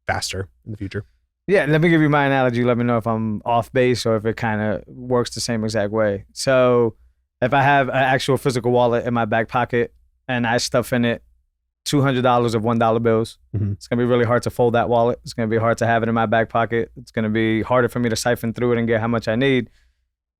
faster in the future. Yeah, let me give you my analogy. Let me know if I'm off base or if it kind of works the same exact way. So if I have an actual physical wallet in my back pocket and I stuff in it $200 of $1 bills, it's going to be really hard to fold that wallet. It's going to be hard to have it in my back pocket. It's going to be harder for me to siphon through it and get how much I need.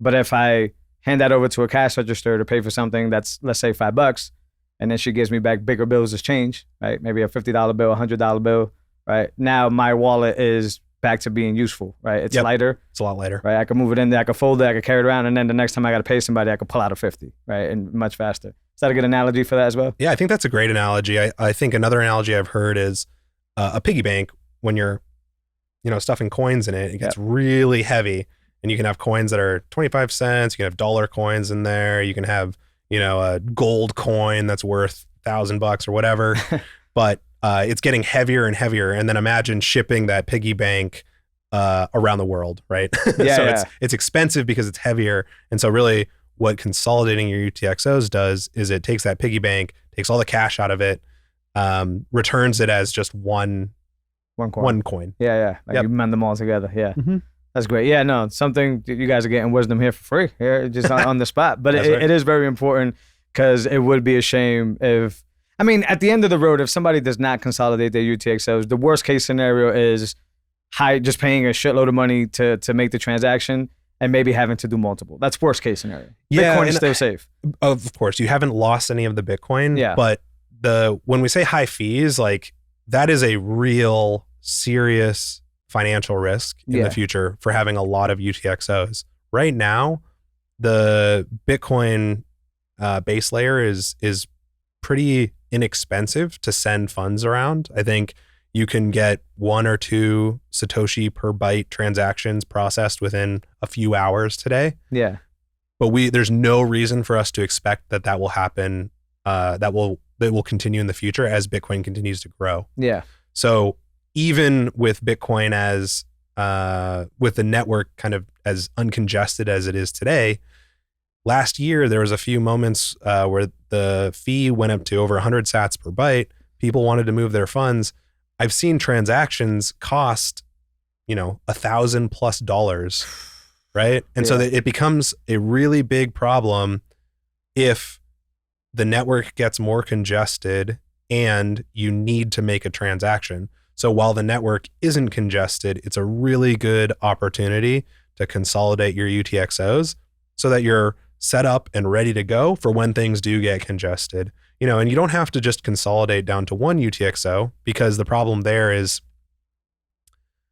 But if I hand that over to a cash register to pay for something that's, let's say, $5, and then she gives me back bigger bills as change, right? Maybe a $50 bill, $100 bill, right? Now my wallet is back to being useful, right? It's lighter. It's a lot lighter. Right? I can move it in there, I can fold it, I can carry it around, and then the next time I got to pay somebody, I can pull out a 50, right? And much faster. Is that a good analogy for that as well? Yeah, I think that's a great analogy. I think another analogy I've heard is a piggy bank. When you're, stuffing coins in it, it gets really heavy, and you can have coins that are 25 cents. You can have dollar coins in there. You can have, a gold coin that's worth $1,000 or whatever, but it's getting heavier and heavier. And then imagine shipping that piggy bank around the world, right? It's expensive because it's heavier. And so really what consolidating your UTXOs does is it takes that piggy bank, takes all the cash out of it, returns it as just one coin. Yeah. Like you mend them all together. Yeah. That's great. Yeah, no, something you guys are getting wisdom here for free, here, just on the spot. But it is very important, because it would be a shame if, at the end of the road, if somebody does not consolidate their UTXOs, the worst case scenario is just paying a shitload of money to make the transaction and maybe having to do multiple. That's worst case scenario. Yeah, Bitcoin is still safe. Of course, you haven't lost any of the Bitcoin. Yeah. But when we say high fees, like that is a real serious financial risk in the future for having a lot of UTXOs. Right now, the Bitcoin base layer is pretty inexpensive to send funds around. I think you can get 1 or 2 Satoshi per byte transactions processed within a few hours today. Yeah. But there's no reason for us to expect that will happen, that will continue in the future as Bitcoin continues to grow. Yeah. So even with Bitcoin as with the network kind of as uncongested as it is today, last year there was a few moments where the fee went up to over 100 sats per byte. People wanted to move their funds. I've seen transactions cost, $1,000+, right? And so that it becomes a really big problem if the network gets more congested and you need to make a transaction. So while the network isn't congested, it's a really good opportunity to consolidate your UTXOs so that you're set up and ready to go for when things do get congested. And you don't have to just consolidate down to one UTXO, because the problem there is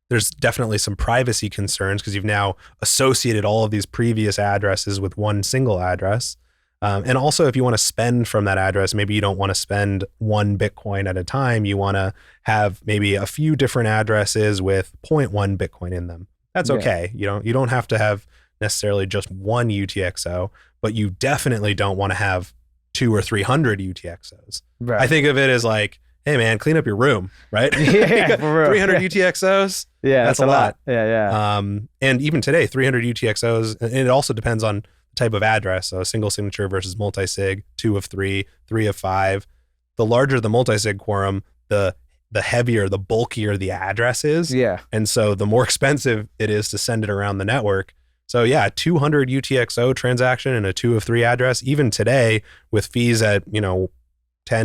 there's definitely some privacy concerns because you've now associated all of these previous addresses with one single address. And also, if you want to spend from that address, maybe you don't want to spend 1 Bitcoin at a time. You want to have maybe a few different addresses with 0.1 Bitcoin in them. That's okay. You don't have to have necessarily just one UTXO, but you definitely don't want to have 200 or 300 UTXOs. Right. I think of it as like, hey man, clean up your room, right? Yeah, for real. 300 UTXOs. Yeah, that's a lot. Yeah. And even today, 300 UTXOs, and it also depends on type of address. So single signature versus multisig, 2 of 3, 3 of 5. The larger the multisig quorum, the heavier, the bulkier the address is. Yeah. And so the more expensive it is to send it around the network. So yeah, 200 UTXO transaction and a 2 of 3 address, even today with fees at, 10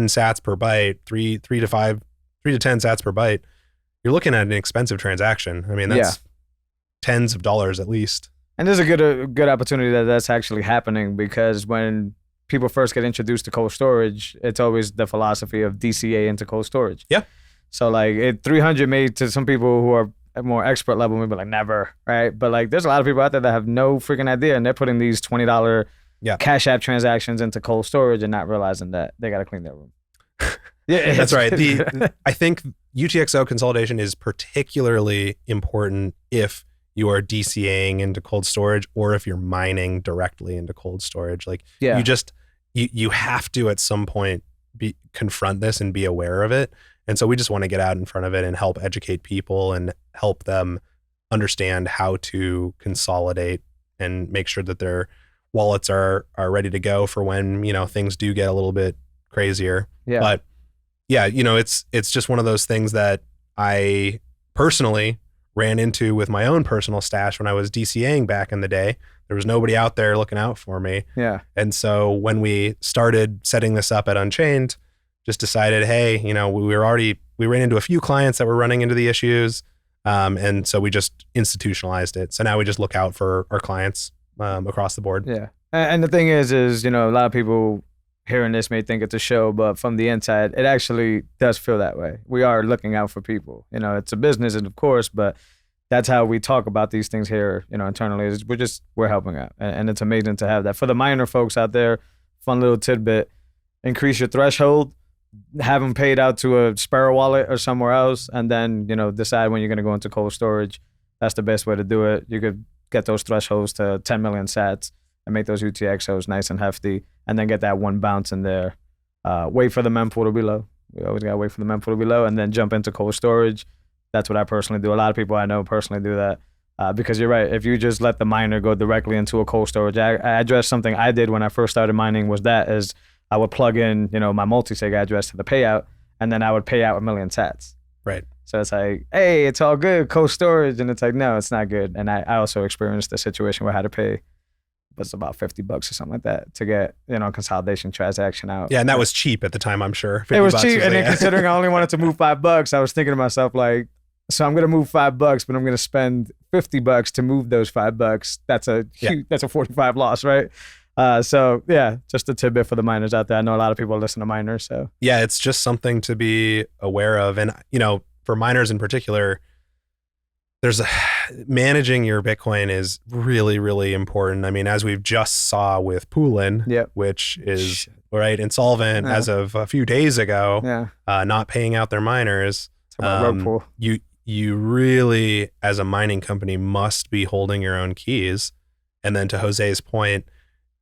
sats per byte, 3 to 10 sats per byte, you're looking at an expensive transaction. That's tens of dollars at least. And there's a good opportunity that's actually happening, because when people first get introduced to cold storage, it's always the philosophy of DCA into cold storage. Yeah. So like 300 may, to some people who are at more expert level, maybe like never, right? But like there's a lot of people out there that have no freaking idea, and they're putting these $20 cash app transactions into cold storage and not realizing that they got to clean their room. Yeah, that's right. I think UTXO consolidation is particularly important if you are DCAing into cold storage, or if you're mining directly into cold storage. Like you have to at some point confront this and be aware of it. And so we just want to get out in front of it and help educate people and help them understand how to consolidate and make sure that their wallets are ready to go for when, things do get a little bit crazier. Yeah. But yeah, it's just one of those things that I personally ran into with my own personal stash when I was DCAing back in the day. There was nobody out there looking out for me. Yeah. And so when we started setting this up at Unchained, just decided, hey, we ran into a few clients that were running into the issues. And so we just institutionalized it. So now we just look out for our clients across the board. Yeah. And the thing is, a lot of people hearing this may think it's a show, but from the inside, it actually does feel that way. We are looking out for people. It's a business, and of course, but that's how we talk about these things here, internally. Is we're helping out. And it's amazing to have that. For the minor folks out there, fun little tidbit, increase your threshold, have them paid out to a Sparrow wallet or somewhere else, and then, decide when you're going to go into cold storage. That's the best way to do it. You could get those thresholds to 10 million sats and make those UTXOs nice and hefty, and then get that one bounce in there. Wait for the mempool to be low. We always got to wait for the mempool to be low, and then jump into cold storage. That's what I personally do. A lot of people I know personally do that because you're right. If you just let the miner go directly into a cold storage, I addressed something I did when I first started mining was I would plug in, my multisig address to the payout, and then I would pay out 1 million sats. Right. So it's like, hey, it's all good, cold storage. And it's like, no, it's not good. And I also experienced a situation where I had to pay, was about $50 or something like that to get, consolidation transaction out. Yeah, and that was cheap at the time, I'm sure. It was cheap. And then considering I only wanted to move $5, I was thinking to myself, like, so I'm going to move $5, but I'm going to spend $50 to move those $5. That's a huge, that's a 45 loss, right? So yeah, just a tidbit for the miners out there. I know a lot of people listen to miners, so yeah, it's just something to be aware of. And for miners in particular, managing your Bitcoin is really, really important. I mean, as we've just saw with Poolin, which is insolvent as of a few days ago, not paying out their miners. You really, as a mining company, must be holding your own keys. And then to Jose's point,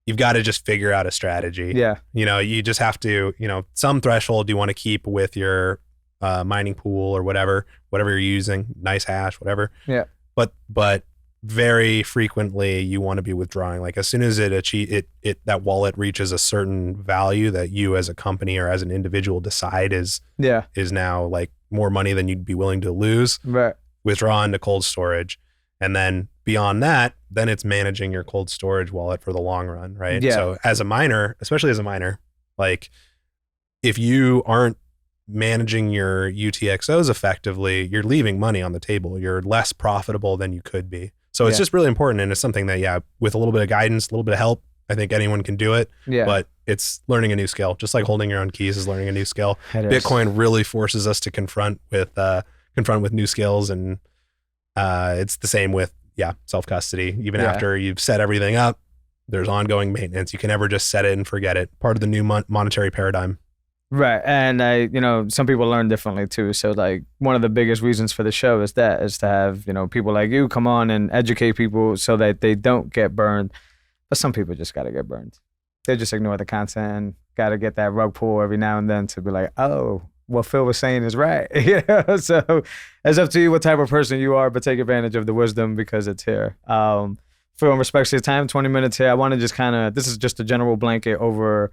you've got to just figure out a strategy. Yeah. You just have to, some threshold you want to keep with your mining pool or whatever you're using, nice hash, whatever. Yeah. But very frequently you want to be withdrawing. Like as soon as that wallet reaches a certain value that you as a company or as an individual decide is now like more money than you'd be willing to lose, withdraw into cold storage. And then beyond that, then it's managing your cold storage wallet for the long run, right? Yeah. So as a miner, especially as a miner, like if you aren't managing your UTXOs effectively, you're leaving money on the table. You're less profitable than you could be. So it's just really important. And it's something that, with a little bit of guidance, a little bit of help, I think anyone can do it. Yeah. But it's learning a new skill. Just like holding your own keys is learning a new skill. Bitcoin really forces us to confront with new skills. And it's the same with, self-custody. Even after you've set everything up, there's ongoing maintenance. You can never just set it and forget it. Part of the new monetary paradigm. Right. And some people learn differently too. So like one of the biggest reasons for the show is to have, people like you come on and educate people so that they don't get burned. But some people just got to get burned. They just ignore the content and got to get that rug pull every now and then to be like, oh, what Phil was saying is right. So it's up to you what type of person you are, but take advantage of the wisdom because it's here. Phil, in respect to your time, 20 minutes here, I want to just this is just a general blanket over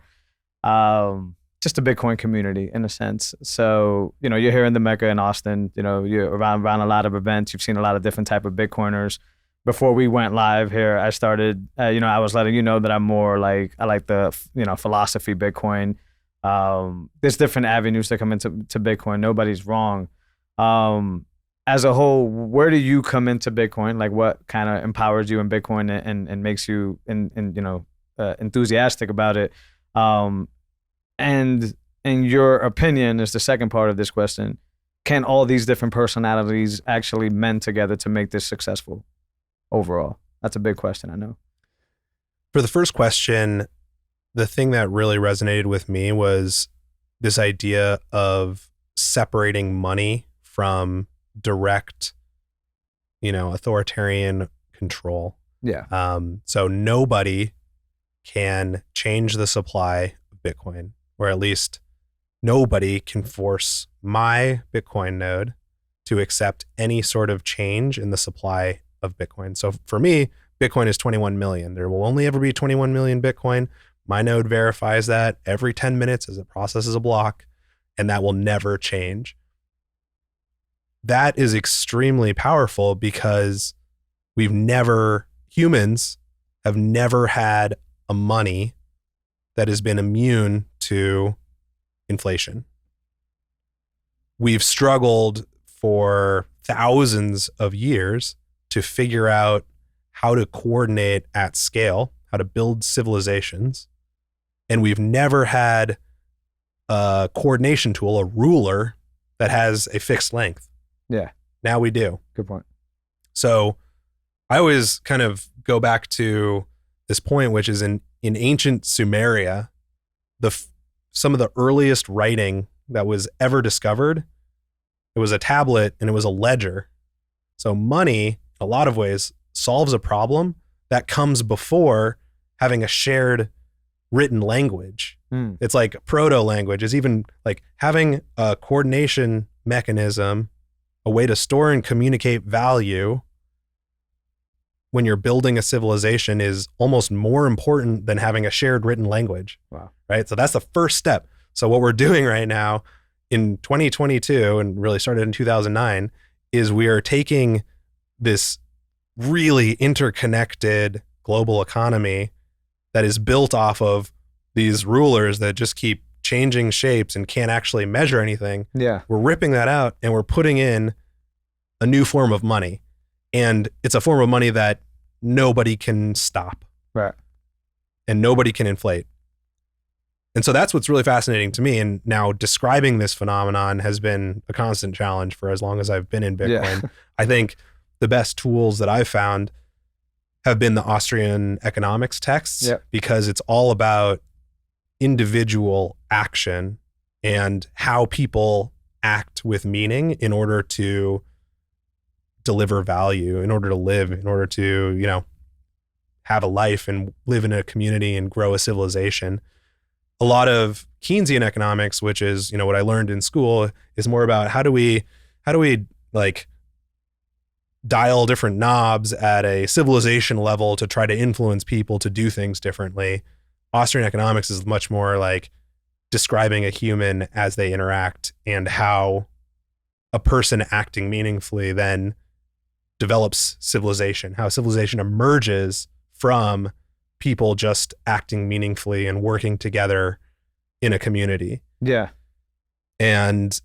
just the Bitcoin community in a sense. So, you're here in the Mecca in Austin, you're around a lot of events. You've seen a lot of different type of Bitcoiners. Before we went live here, I started, I was letting you know that I'm more like, I like the, philosophy Bitcoin. There's different avenues that come into Bitcoin. Nobody's wrong. As a whole, where do you come into Bitcoin? Like what kind of empowers you in Bitcoin and makes you enthusiastic about it? And in your opinion, is the second part of this question, can all these different personalities actually mend together to make this successful overall? That's a big question, I know. For the first question, the thing that really resonated with me was this idea of separating money from direct, authoritarian control. Yeah. So nobody can change the supply of Bitcoin, or at least nobody can force my Bitcoin node to accept any sort of change in the supply of Bitcoin. So for me, Bitcoin is 21 million. There will only ever be 21 million Bitcoin. My node verifies that every 10 minutes as it processes a block, and that will never change. That is extremely powerful because humans have never had a money that has been immune to inflation. We've struggled for thousands of years to figure out how to coordinate at scale, how to build civilizations. And we've never had a coordination tool, a ruler that has a fixed length. Yeah. Now we do. Good point. So I always kind of go back to this point, which is in ancient Sumeria, some of the earliest writing that was ever discovered, it was a tablet and it was a ledger. So money, in a lot of ways, solves a problem that comes before having a shared written language. It's like proto language. Is even like having a coordination mechanism, a way to store and communicate value when you're building a civilization is almost more important than having a shared written language. Wow. Right? So that's the first step. So what we're doing right now in 2022 and really started in 2009 is we are taking this really interconnected global economy that is built off of these rulers that just keep changing shapes and can't actually measure anything. Yeah. We're ripping that out and we're putting in a new form of money. And it's a form of money that nobody can stop. Right. And nobody can inflate. And so that's what's really fascinating to me. And now describing this phenomenon has been a constant challenge for as long as I've been in Bitcoin. Yeah. I think the best tools that I've found have been the Austrian economics texts, because it's all about individual action and how people act with meaning in order to deliver value, in order to live, in order to, have a life and live in a community and grow a civilization. A lot of Keynesian economics, which is, what I learned in school, is more about how do we like dial different knobs at a civilization level to try to influence people to do things differently. Austrian economics is much more like describing a human as they interact and how a person acting meaningfully then develops civilization, how civilization emerges from people just acting meaningfully and working together in a community. Yeah. And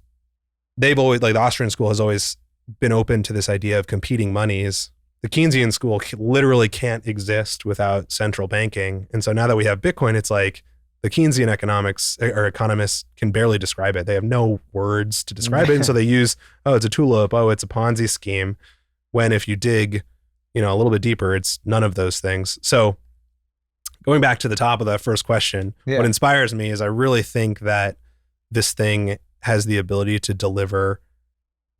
they've always, like the Austrian school has always been open to this idea of competing monies. The Keynesian school literally can't exist without central banking. And so now that we have Bitcoin, it's like the Keynesian economics or economists can barely describe it. They have no words to describe it. And so they use, it's a tulip. It's a Ponzi scheme. When if you dig, a little bit deeper, it's none of those things. So going back to the top of that first question, what inspires me is I really think that this thing has the ability to deliver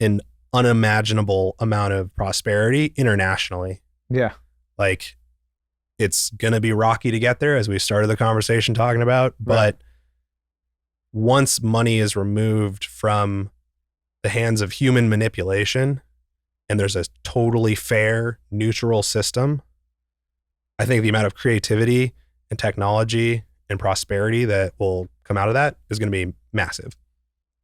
an unimaginable amount of prosperity internationally. Yeah. Like it's going to be rocky to get there, as we started the conversation talking about. But once money is removed from the hands of human manipulation and there's a totally fair, neutral system, I think the amount of creativity and technology and prosperity that will come out of that is going to be massive.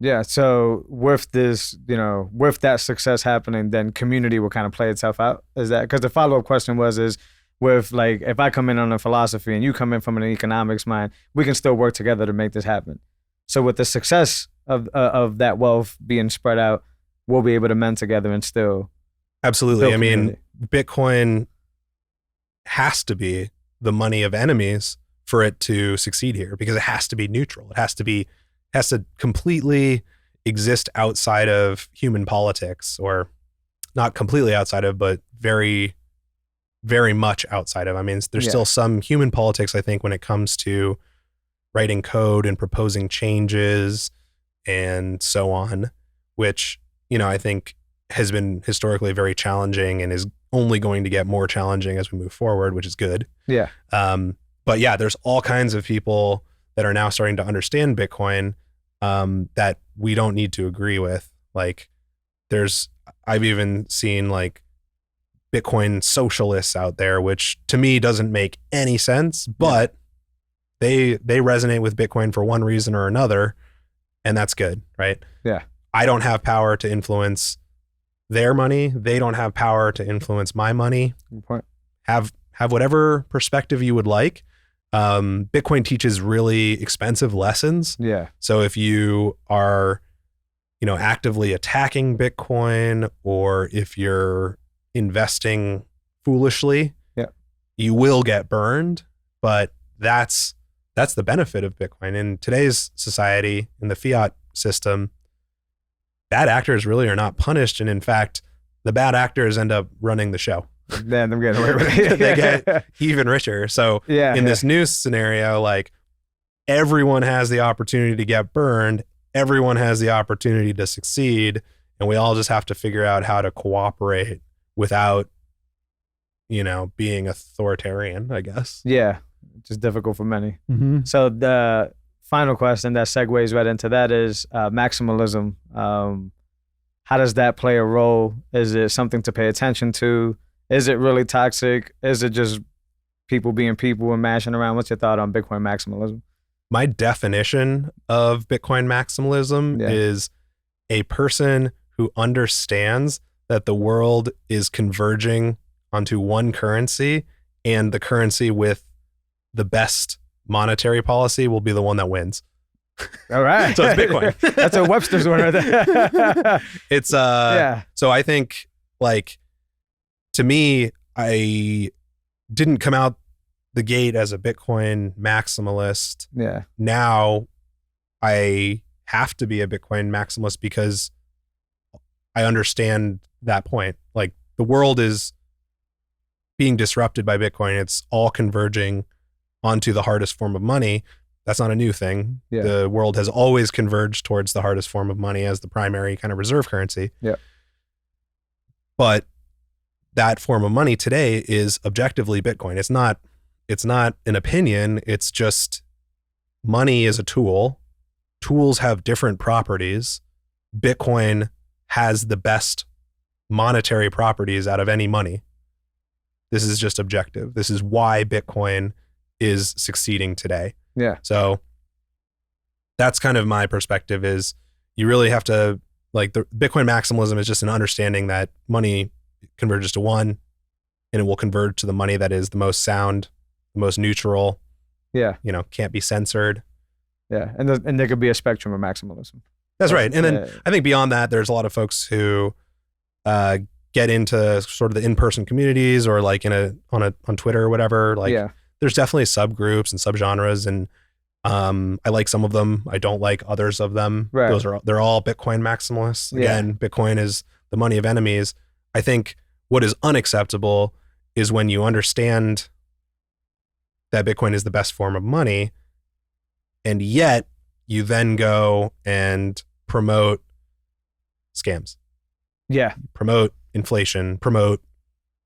Yeah. So with this, with that success happening, then community will kind of play itself out. Is that because the follow-up question is with like, if I come in on a philosophy and you come in from an economics mind, we can still work together to make this happen. So with the success of that wealth being spread out, we'll be able to mend together and still. Absolutely. I mean, Bitcoin has to be the money of enemies for it to succeed here, because it has to be neutral. It has to completely exist outside of human politics, or not completely outside of, but very, very much outside of. I mean, there's still some human politics, I think, when it comes to writing code and proposing changes and so on, which, I think has been historically very challenging and is only going to get more challenging as we move forward, which is good. Yeah. But yeah, there's all kinds of people that are now starting to understand Bitcoin that we don't need to agree with. Like I've even seen like Bitcoin socialists out there, which to me doesn't make any sense, but they resonate with Bitcoin for one reason or another, and that's good, right? Yeah. I don't have power to influence their money. They don't have power to influence my money. Good point. Have whatever perspective you would like. Bitcoin teaches really expensive lessons. Yeah. So if you are, actively attacking Bitcoin, or if you're investing foolishly, you will get burned. But that's the benefit of Bitcoin. In today's society, in the fiat system, bad actors really are not punished. And in fact, the bad actors end up running the show. Then I'm getting away with it. They get even richer. So in this new scenario, like, everyone has the opportunity to get burned. Everyone has the opportunity to succeed. And we all just have to figure out how to cooperate without, being authoritarian, I guess. Yeah. Which is difficult for many. Mm-hmm. So the final question that segues right into that is maximalism. How does that play a role? Is it something to pay attention to? Is it really toxic? Is it just people being people and mashing around? What's your thought on Bitcoin maximalism? My definition of Bitcoin maximalism is a person who understands that the world is converging onto one currency, and the currency with the best monetary policy will be the one that wins. All right. So it's Bitcoin. That's a Webster's one right there. It's so I think, like, to me, I didn't come out the gate as a Bitcoin maximalist. Yeah. Now I have to be a Bitcoin maximalist because I understand that point. Like, the world is being disrupted by Bitcoin. It's all converging onto the hardest form of money. That's not a new thing. Yeah. The world has always converged towards the hardest form of money as the primary kind of reserve currency. Yeah. But that form of money today is objectively Bitcoin. It's not an opinion. It's just money is a tool. Tools have different properties. Bitcoin has the best monetary properties out of any money. This is just objective. This is why Bitcoin is succeeding today. Yeah. So that's kind of my perspective, is you really have to, like, the Bitcoin maximalism is just an understanding that money converges to one, and it will converge to the money that is the most sound, the most neutral. Yeah. Can't be censored. Yeah. And there could be a spectrum of maximalism. That's right. And then I think beyond that, there's a lot of folks who get into sort of the in-person communities, or like on Twitter or whatever. Like, there's definitely subgroups and subgenres, and I like some of them. I don't like others of them. Right. They're all Bitcoin maximalists. Again, Bitcoin is the money of enemies. I think what is unacceptable is when you understand that Bitcoin is the best form of money, and yet you then go and promote scams. Yeah. Promote inflation, promote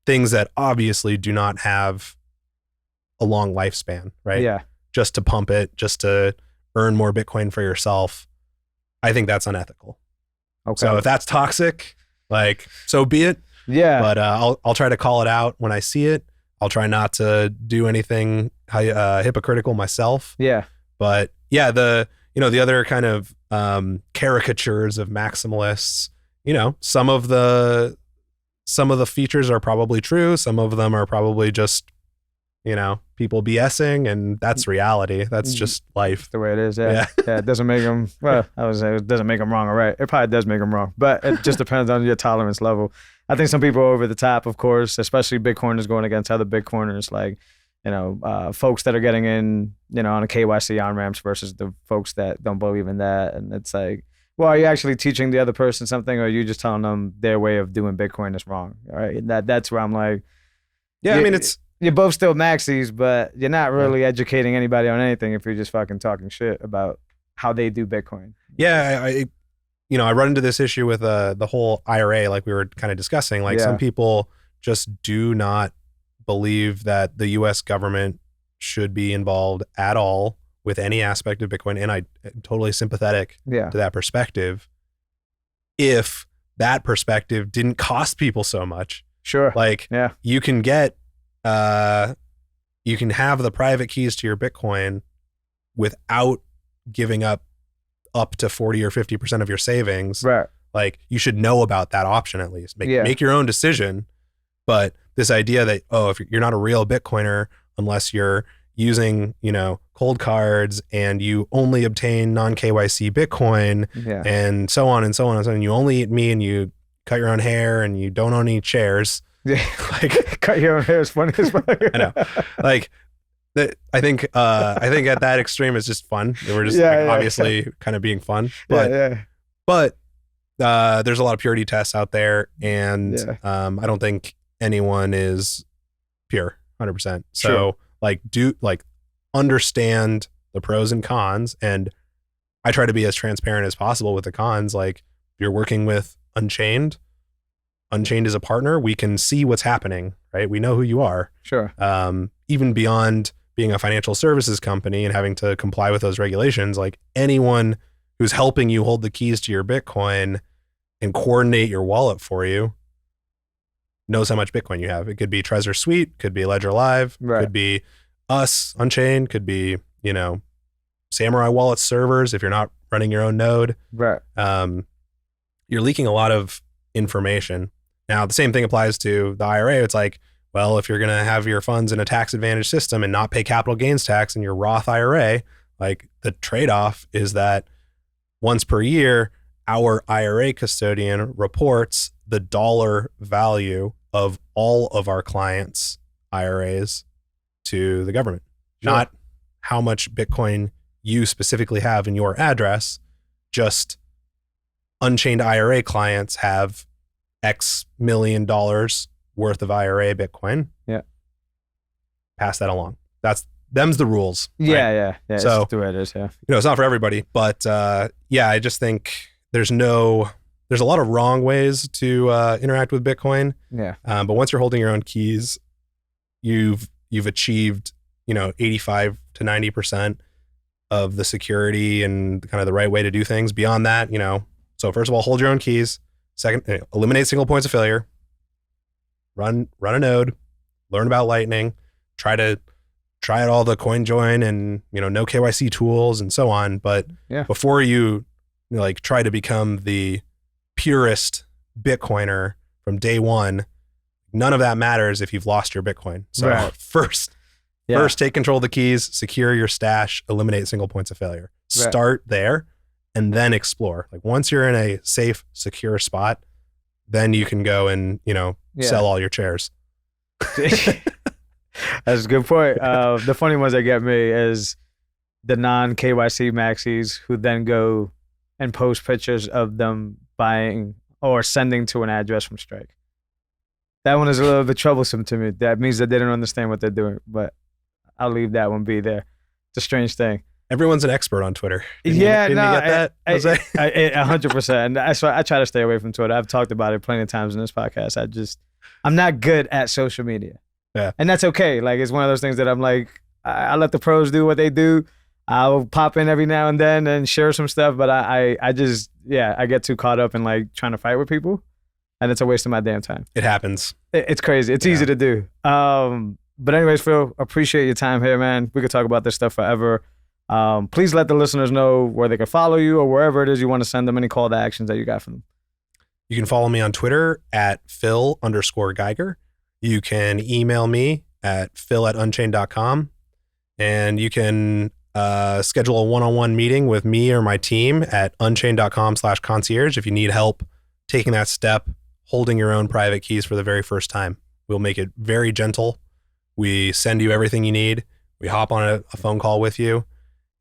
things that obviously do not have a long lifespan, right? Yeah. Just to pump it, just to earn more Bitcoin for yourself. I think that's unethical. Okay. So if that's toxic, like, so be it. Yeah. But I'll try to call it out when I see it. I'll try not to do anything hypocritical myself. Yeah. But yeah, the other kind of caricatures of maximalists, some of the features are probably true. Some of them are probably just, people BSing, and that's reality. That's just life. The way it is. Yeah. Yeah. It doesn't make them, well, I would say it doesn't make them wrong or right. It probably does make them wrong, but it just depends on your tolerance level. I think some people are over the top, of course, especially Bitcoiners going against other Bitcoiners, like, folks that are getting in, on a KYC on-ramps versus the folks that don't believe in that. And it's like, well, are you actually teaching the other person something, or are you just telling them their way of doing Bitcoin is wrong? All right. That's where I'm like, yeah, I mean, you're both still maxis, but you're not really educating anybody on anything if you're just fucking talking shit about how they do Bitcoin. Yeah. I run into this issue with the whole IRA, like we were kind of discussing. Like, some people just do not believe that the U.S. government should be involved at all with any aspect of Bitcoin, and I'm totally sympathetic to that perspective, if that perspective didn't cost people so much. Sure. Like you can get, you can have the private keys to your Bitcoin without giving up to 40 or 50% of your savings. Right. Like you should know about that option at least. Make your own decision. But this idea that, if you're not a real Bitcoiner unless you're using, cold cards and you only obtain non-KYC Bitcoin and so on and so on and so on. You only eat meat and you cut your own hair and you don't own any chairs. Yeah. Like cut your own hair is funny as fuck. I know. Like I think at that extreme it's just fun. We're just obviously kind of being fun. But there's a lot of purity tests out there, and I don't think anyone is pure 100%. So understand the pros and cons, and I try to be as transparent as possible with the cons. Like if you're working with Unchained is a partner. We can see what's happening, right? We know who you are. Sure. Even beyond being a financial services company and having to comply with those regulations, like anyone who's helping you hold the keys to your Bitcoin and coordinate your wallet for you knows how much Bitcoin you have. It could be Trezor Suite, could be Ledger Live, could be us, Unchained, could be, Samurai Wallet servers if you're not running your own node. Right. You're leaking a lot of information. Now, the same thing applies to the IRA. It's like, well, if you're going to have your funds in a tax advantage system and not pay capital gains tax in your Roth IRA, like the trade-off is that once per year, our IRA custodian reports the dollar value of all of our clients' IRAs to the government, not how much Bitcoin you specifically have in your address, just Unchained IRA clients have X million dollars worth of IRA Bitcoin. Yeah. Pass that along. Them's the rules. Yeah. Right? So it's the way it is. Yeah. It's not for everybody, but I just think there's a lot of wrong ways to interact with Bitcoin. Yeah. But once you're holding your own keys, you've achieved, 85 to 90% of the security and kind of the right way to do things. Beyond that, so first of all, hold your own keys. Second, eliminate single points of failure. Run a node, learn about Lightning, try out all the CoinJoin and, no KYC tools and so on. But before you try to become the purest Bitcoiner from day one, none of that matters if you've lost your Bitcoin. So first take control of the keys, secure your stash, eliminate single points of failure. Start there and then explore. Like once you're in a safe, secure spot, then you can go and, sell all your chairs. That's a good point. The funny ones that get me is the non-KYC maxis who then go and post pictures of them buying or sending to an address from Strike. That one is a little bit troublesome to me. That means that they don't understand what they're doing, but I'll leave that one be there. It's a strange thing. Everyone's an expert on Twitter. Didn't you get that? 100%. And that's why I try to stay away from Twitter. I've talked about it plenty of times in this podcast. I'm not good at social media. Yeah. And that's okay. Like, it's one of those things that I'm like, I let the pros do what they do. I'll pop in every now and then and share some stuff, but I get too caught up in like trying to fight with people, and it's a waste of my damn time. It happens. It's crazy. It's easy to do. But anyways, Phil, appreciate your time here, man. We could talk about this stuff forever. Please let the listeners know where they can follow you or wherever it is you want to send them any call to actions that you got for them. You can follow me on Twitter at Phil_Geiger. You can email me at phil@unchained.com, and you can schedule a one-on-one meeting with me or my team at unchained.com/concierge if you need help taking that step, holding your own private keys for the very first time. We'll make it very gentle. We send you everything you need. We hop on a phone call with you,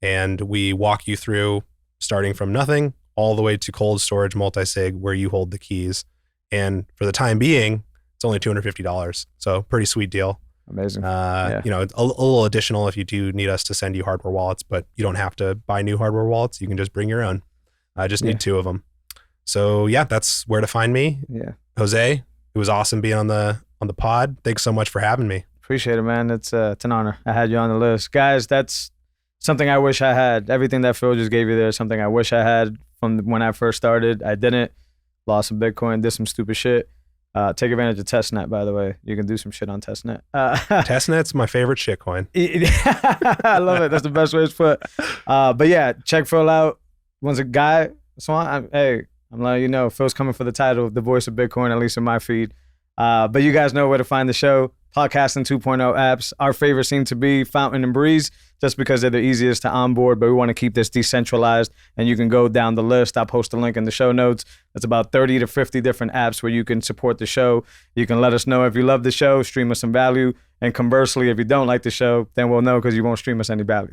and we walk you through starting from nothing all the way to cold storage multisig where you hold the keys. And for the time being, it's only $250. So pretty sweet deal. Amazing. A little additional if you do need us to send you hardware wallets, but you don't have to buy new hardware wallets. You can just bring your own. I just need 2 of them. So that's where to find me. Yeah. Jose, it was awesome being on the pod. Thanks so much for having me. Appreciate it, man. It's an honor. I had you on the list. Guys, that's something I wish I had. Everything that Phil just gave you there is something I wish I had from when I first started. I didn't. Lost some Bitcoin, did some stupid shit. Take advantage of testnet, by the way. You can do some shit on testnet. Testnet's my favorite shitcoin. I love it. That's the best way to put. But yeah, check Phil out. Once a guy, I'm letting you know, Phil's coming for the title, the voice of Bitcoin, at least in my feed. But you guys know where to find the show. Podcasting 2.0 apps. Our favorite seem to be Fountain and Breeze, just because they're the easiest to onboard, but we want to keep this decentralized, and you can go down the list. I'll post a link in the show notes. It's about 30 to 50 different apps where you can support the show. You can let us know if you love the show, stream us some value, and conversely, if you don't like the show, then we'll know because you won't stream us any value.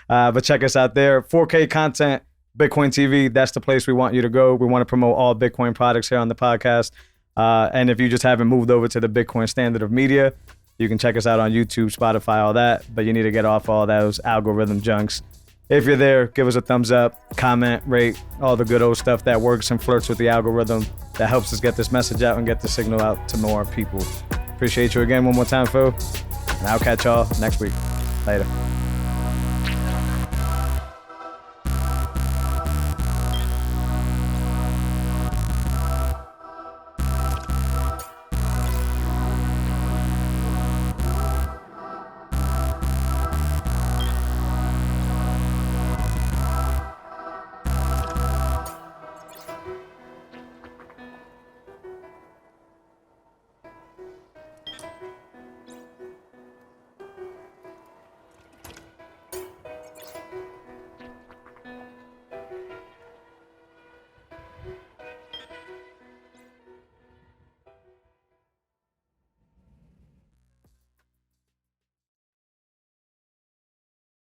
But check us out there. 4K content, Bitcoin TV, that's the place we want you to go. We want to promote all Bitcoin products here on the podcast. And if you just haven't moved over to the Bitcoin standard of media, you can check us out on YouTube, Spotify, all that. But you need to get off all those algorithm junks. If you're there, give us a thumbs up, comment, rate, all the good old stuff that works and flirts with the algorithm that helps us get this message out and get the signal out to more people. Appreciate you again one more time, Phil. And I'll catch y'all next week. Later.